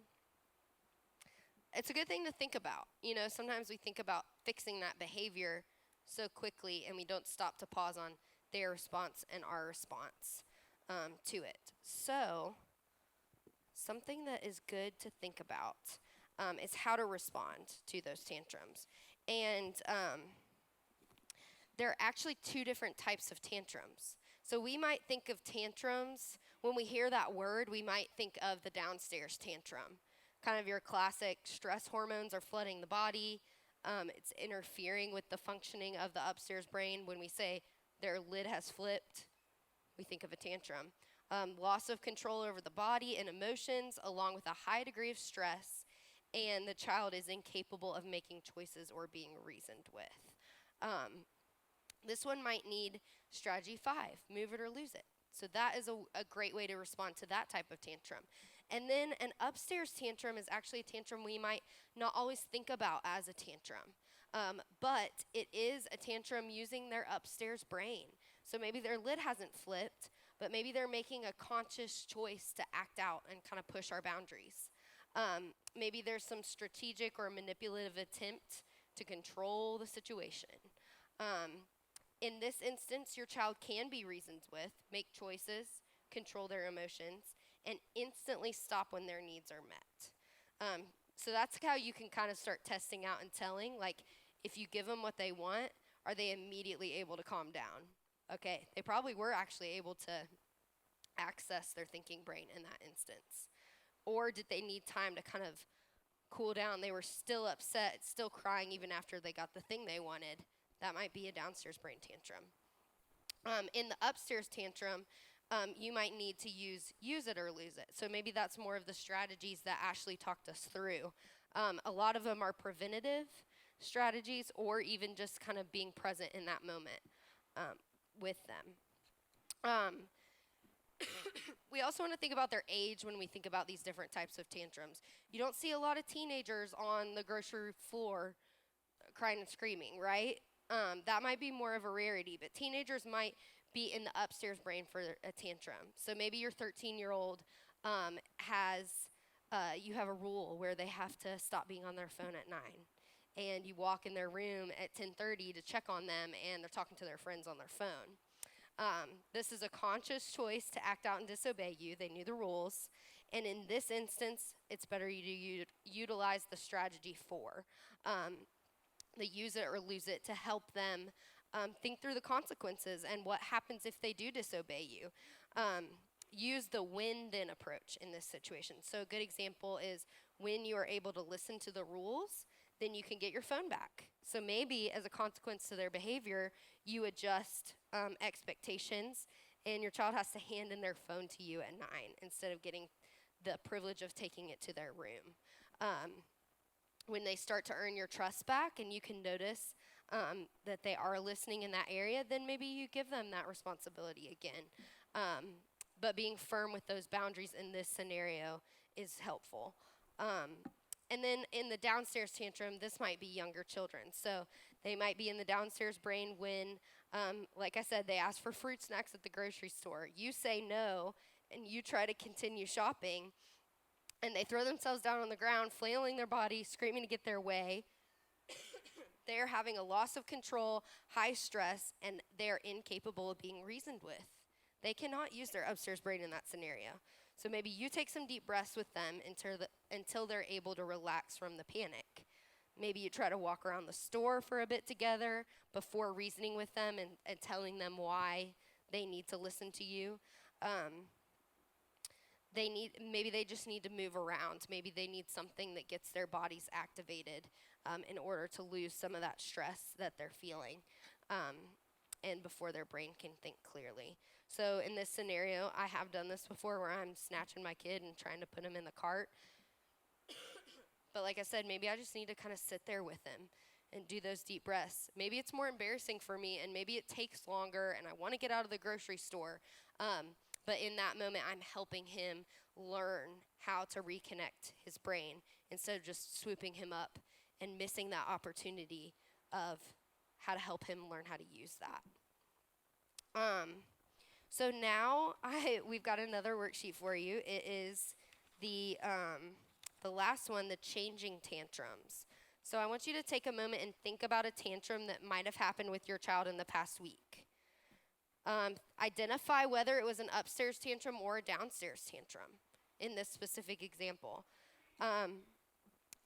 It's a good thing to think about. You know, sometimes we think about fixing that behavior so quickly and we don't stop to pause on their response and our response to it. So, something that is good to think about is how to respond to those tantrums. And there are actually two different types of tantrums. So we might think of tantrums, when we hear that word, we might think of the downstairs tantrum. Kind of your classic stress hormones are flooding the body. It's interfering with the functioning of the upstairs brain. When we say their lid has flipped, we think of a tantrum. loss of control over the body and emotions, along with a high degree of stress, and the child is incapable of making choices or being reasoned with. This one might need strategy 5, move it or lose it. So that is a great way to respond to that type of tantrum. And then an upstairs tantrum is actually a tantrum we might not always think about as a tantrum. But it is a tantrum using their upstairs brain. So maybe their lid hasn't flipped, but maybe they're making a conscious choice to act out and kind of push our boundaries. Maybe there's some strategic or manipulative attempt to control the situation. In this instance, your child can be reasoned with, make choices, control their emotions, and instantly stop when their needs are met. So that's how you can kind of start testing out and telling, like, if you give them what they want, are they immediately able to calm down? Okay, they probably were actually able to access their thinking brain in that instance. Or did they need time to kind of cool down? They were still upset, still crying even after they got the thing they wanted. That might be a downstairs brain tantrum. In the upstairs tantrum, you might need to use it or lose it. So maybe that's more of the strategies that Ashley talked us through. A lot of them are preventative strategies or even just kind of being present in that moment with them. We also want to think about their age when we think about these different types of tantrums. You don't see a lot of teenagers on the grocery floor crying and screaming, right? That might be more of a rarity, but teenagers might be in the upstairs brain for a tantrum. So maybe your 13-year-old you have a rule where they have to stop being on their phone at 9. And you walk in their room at 10:30 to check on them, and they're talking to their friends on their phone. This is a conscious choice to act out and disobey you. They knew the rules. And in this instance, it's better you to utilize the strategy 4. The use it or lose it to help them think through the consequences and what happens if they do disobey you. Use the when-then approach in this situation. So a good example is when you are able to listen to the rules, then you can get your phone back. So maybe as a consequence to their behavior, you adjust expectations, and your child has to hand in their phone to you at 9 instead of getting the privilege of taking it to their room. When they start to earn your trust back and you can notice that they are listening in that area, then maybe you give them that responsibility again. But being firm with those boundaries in this scenario is helpful. And then in the downstairs tantrum, this might be younger children. So they might be in the downstairs brain when, like I said, they ask for fruit snacks at the grocery store. You say no, and you try to continue shopping, and they throw themselves down on the ground, flailing their body, screaming to get their way. They're having a loss of control, high stress, and they're incapable of being reasoned with. They cannot use their upstairs brain in that scenario. So maybe you take some deep breaths with them until they're able to relax from the panic. Maybe you try to walk around the store for a bit together before reasoning with them and telling them why they need to listen to you. Maybe they just need to move around. Maybe they need something that gets their bodies activated in order to lose some of that stress that they're feeling and before their brain can think clearly. So in this scenario, I have done this before where I'm snatching my kid and trying to put him in the cart. But like I said, maybe I just need to kind of sit there with him and do those deep breaths. Maybe it's more embarrassing for me, and maybe it takes longer, and I want to get out of the grocery store. But in that moment, I'm helping him learn how to reconnect his brain instead of just swooping him up and missing that opportunity of how to help him learn how to use that. So now we've got another worksheet for you. It is the last one, the changing tantrums. So I want you to take a moment and think about a tantrum that might have happened with your child in the past week. Identify whether it was an upstairs tantrum or a downstairs tantrum in this specific example. And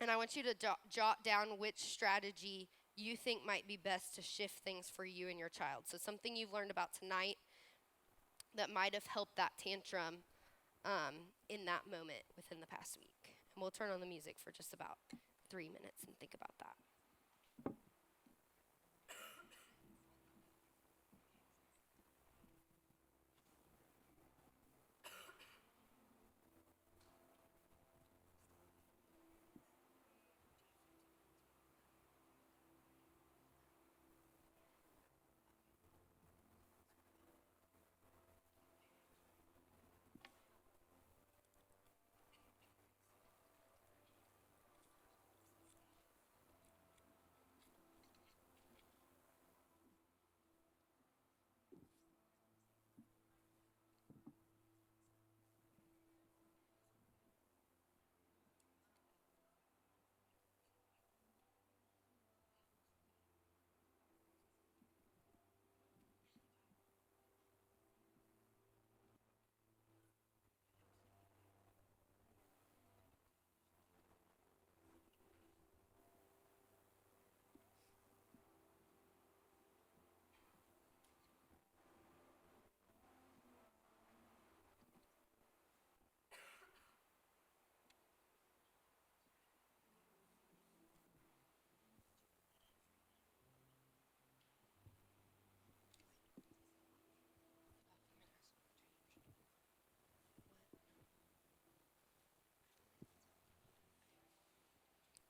I want you to jot down which strategy you think might be best to shift things for you and your child. So something you've learned about tonight that might have helped that tantrum in that moment within the past week. And we'll turn on the music for just about 3 minutes and think about that.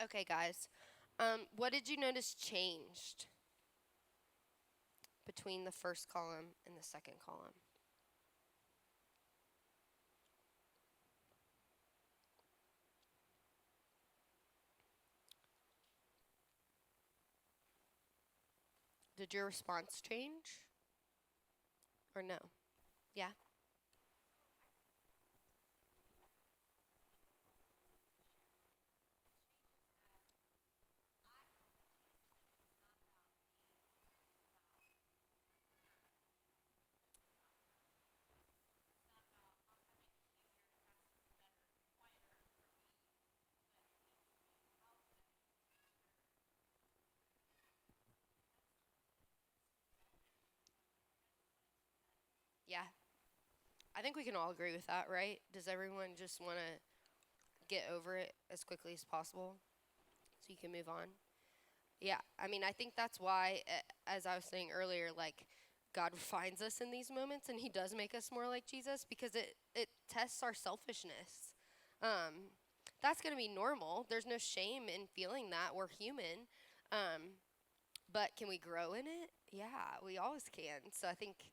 Okay, guys. What did you notice changed between the first column and the second column? Did your response change? Or no? Yeah? Yeah. I think we can all agree with that, right? Does everyone just want to get over it as quickly as possible so you can move on? Yeah, I mean, I think that's why, as I was saying earlier, like, God finds us in these moments and He does make us more like Jesus because it tests our selfishness. Um, that's going to be normal. There's no shame in feeling that. We're human. But can we grow in it? Yeah, we always can. So I think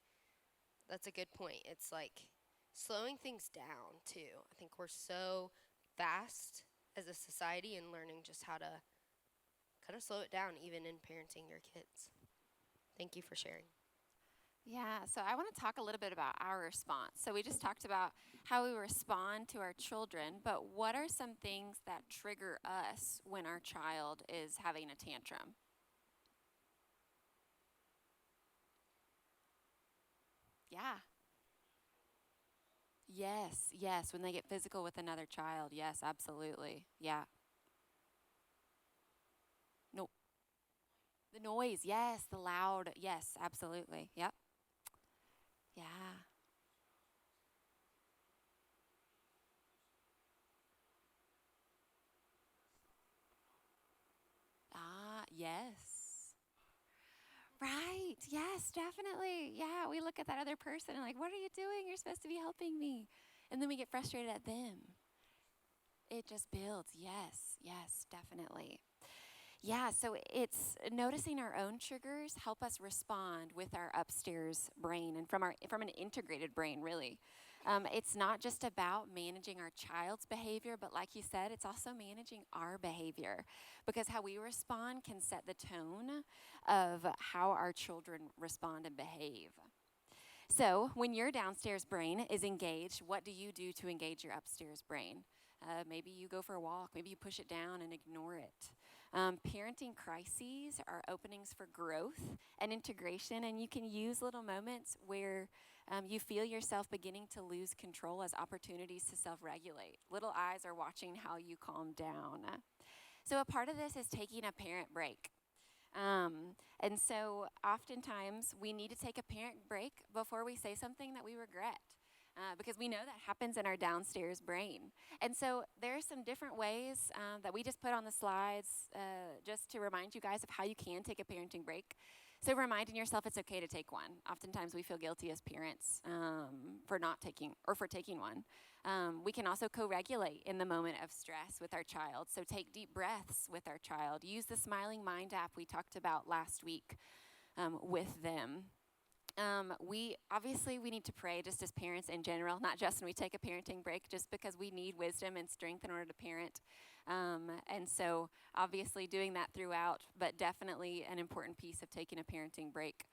that's a good point. It's like slowing things down, too. I think we're so fast as a society and learning just how to kind of slow it down, even in parenting your kids. Thank you for sharing. Yeah, so I want to talk a little bit about our response. So we just talked about how we respond to our children, but what are some things that trigger us when our child is having a tantrum? Yeah. Yes, yes, when they get physical with another child. Yes, absolutely. Yeah. No, the noise. Yes, the loud. Yes, absolutely. Yep. Yeah. Ah, yes. Right. Yes, definitely. Yeah, we look at that other person and like, what are you doing? You're supposed to be helping me. And then we get frustrated at them. It just builds. Yes. Yes, definitely. Yeah, so it's noticing our own triggers help us respond with our upstairs brain and from an integrated brain, really. It's not just about managing our child's behavior, but like you said, it's also managing our behavior because how we respond can set the tone of how our children respond and behave. So, when your downstairs brain is engaged, what do you do to engage your upstairs brain? Maybe you go for a walk, maybe you push it down and ignore it. Parenting crises are openings for growth and integration, and you can use little moments where you feel yourself beginning to lose control as opportunities to self regulate. Little eyes are watching how you calm down. So, a part of this is taking a parent break. And so oftentimes we need to take a parent break before we say something that we regret. Because we know that happens in our downstairs brain. And so there are some different ways that we just put on the slides just to remind you guys of how you can take a parenting break. So reminding yourself it's okay to take one. Oftentimes we feel guilty as parents for not taking or for taking one. We can also co-regulate in the moment of stress with our child. So take deep breaths with our child. Use the Smiling Mind app we talked about last week with them. We need to pray just as parents in general, not just when we take a parenting break, just because we need wisdom and strength in order to parent. And so obviously doing that throughout, but definitely an important piece of taking a parenting break.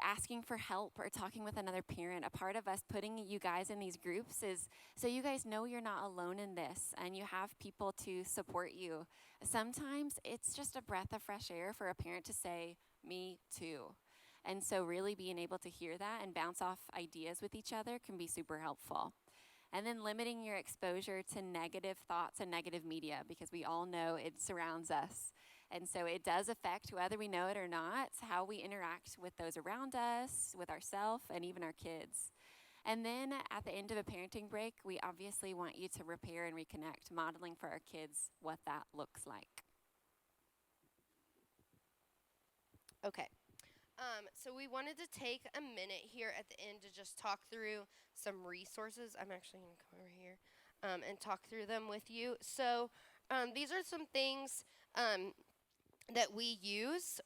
Asking for help or talking with another parent. A part of us putting you guys in these groups is so you guys know you're not alone in this and you have people to support you. Sometimes it's just a breath of fresh air for a parent to say, me too. And so really being able to hear that and bounce off ideas with each other can be super helpful. And then limiting your exposure to negative thoughts and negative media because we all know it surrounds us. And so it does affect, whether we know it or not, how we interact with those around us, with ourselves, and even our kids. And then at the end of a parenting break, we obviously want you to repair and reconnect, modeling for our kids what that looks like. Okay. So we wanted to take a minute here at the end to just talk through some resources. I'm actually going to come over here and talk through them with you. So These are some things that we use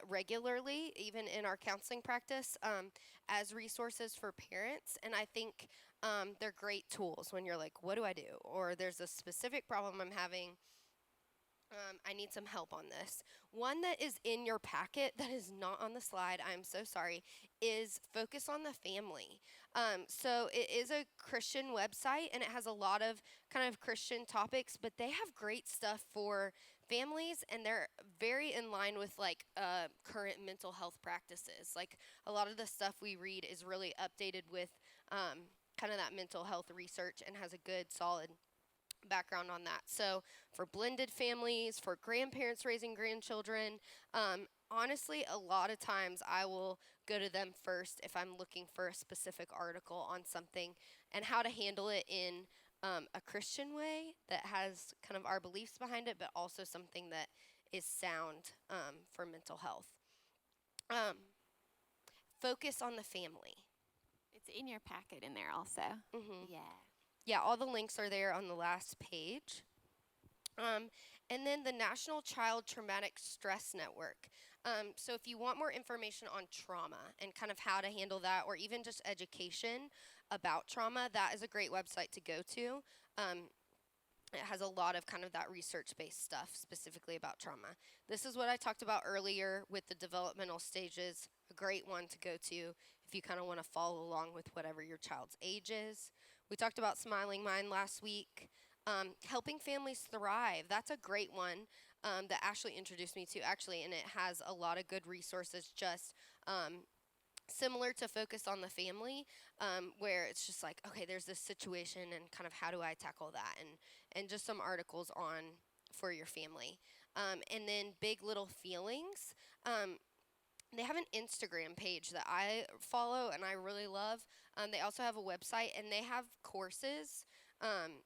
regularly, even in our counseling practice, as resources for parents. And I think they're great tools when you're like, what do I do? Or there's a specific problem I'm having. I need some help on this. One that is in your packet that is not on the slide, I'm so sorry, is Focus on the Family. So it is a Christian website, and it has a lot of kind of Christian topics, but they have great stuff for families, and they're very in line with like current mental health practices. Like a lot of the stuff we read is really updated with kind of that mental health research and has a good, solid background on that. So for blended families, for grandparents raising grandchildren, honestly, a lot of times I will go to them first if I'm looking for a specific article on something and how to handle it in a Christian way that has kind of our beliefs behind it, but also something that is sound for mental health. Focus on the Family. It's in your packet in there also. Mm-hmm. Yeah. Yeah, all the links are there on the last page. And then the National Child Traumatic Stress Network. So if you want more information on trauma and kind of how to handle that, or even just education about trauma, that is a great website to go to. It has a lot of kind of that research-based stuff specifically about trauma. This is what I talked about earlier with the developmental stages, a great one to go to if you kind of want to follow along with whatever your child's age is. We talked about Smiling Mind last week. Helping Families Thrive, that's a great one that Ashley introduced me to, actually, and it has a lot of good resources just similar to Focus on the Family, where it's just like, okay, there's this situation and kind of how do I tackle that, and just some articles on for your family. And then Big Little Feelings. They have an Instagram page that I follow and I really love. They also have a website, and they have courses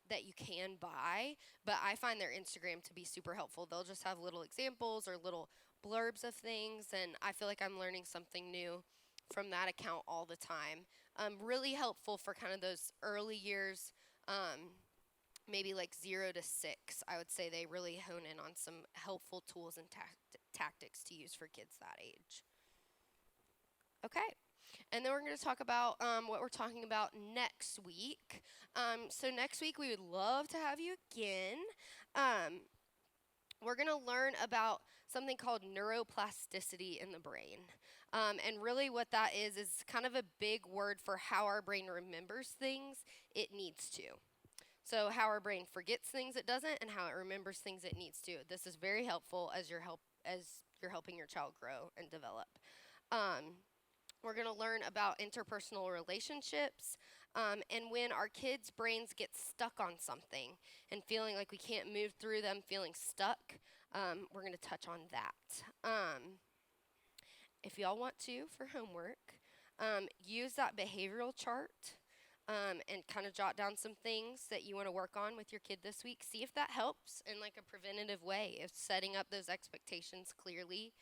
that you can buy, but I find their Instagram to be super helpful. They'll just have little examples or little blurbs of things, and I feel like I'm learning something new from that account all the time. Really helpful for kind of those early years, maybe like 0 to 6. I would say they really hone in on some helpful tools and tactics to use for kids that age. Okay. And then we're going to talk about what we're talking about next week. So next week we would love to have you again. We're going to learn about something called neuroplasticity in the brain. And really what that is kind of a big word for how our brain remembers things it needs to. So how our brain forgets things it doesn't, and how it remembers things it needs to. This is very helpful as you're helping your child grow and develop. We're going to learn about interpersonal relationships, and when our kids' brains get stuck on something and feeling like we can't move through them, feeling stuck, we're going to touch on that. If y'all want to, for homework, use that behavioral chart and kind of jot down some things that you want to work on with your kid this week. See if that helps in like a preventative way. If setting up those expectations clearly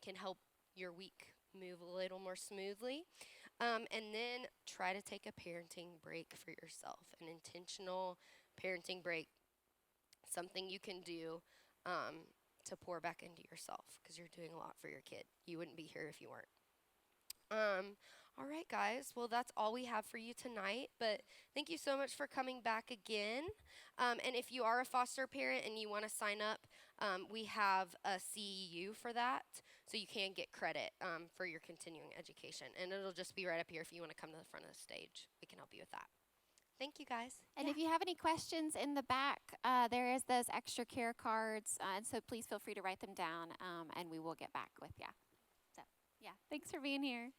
can help your week move a little more smoothly. And then try to take a parenting break for yourself, an intentional parenting break, something you can do to pour back into yourself because you're doing a lot for your kid. You wouldn't be here if you weren't. All right, guys. Well, that's all we have for you tonight, but thank you so much for coming back again. And if you are a foster parent and you want to sign up, we have a CEU for that, so you can get credit for your continuing education. And it'll just be right up here if you want to come to the front of the stage. We can help you with that. Thank you, guys. And if you have any questions in the back, there is those extra care cards, and so please feel free to write them down, and we will get back with you. So, yeah, thanks for being here.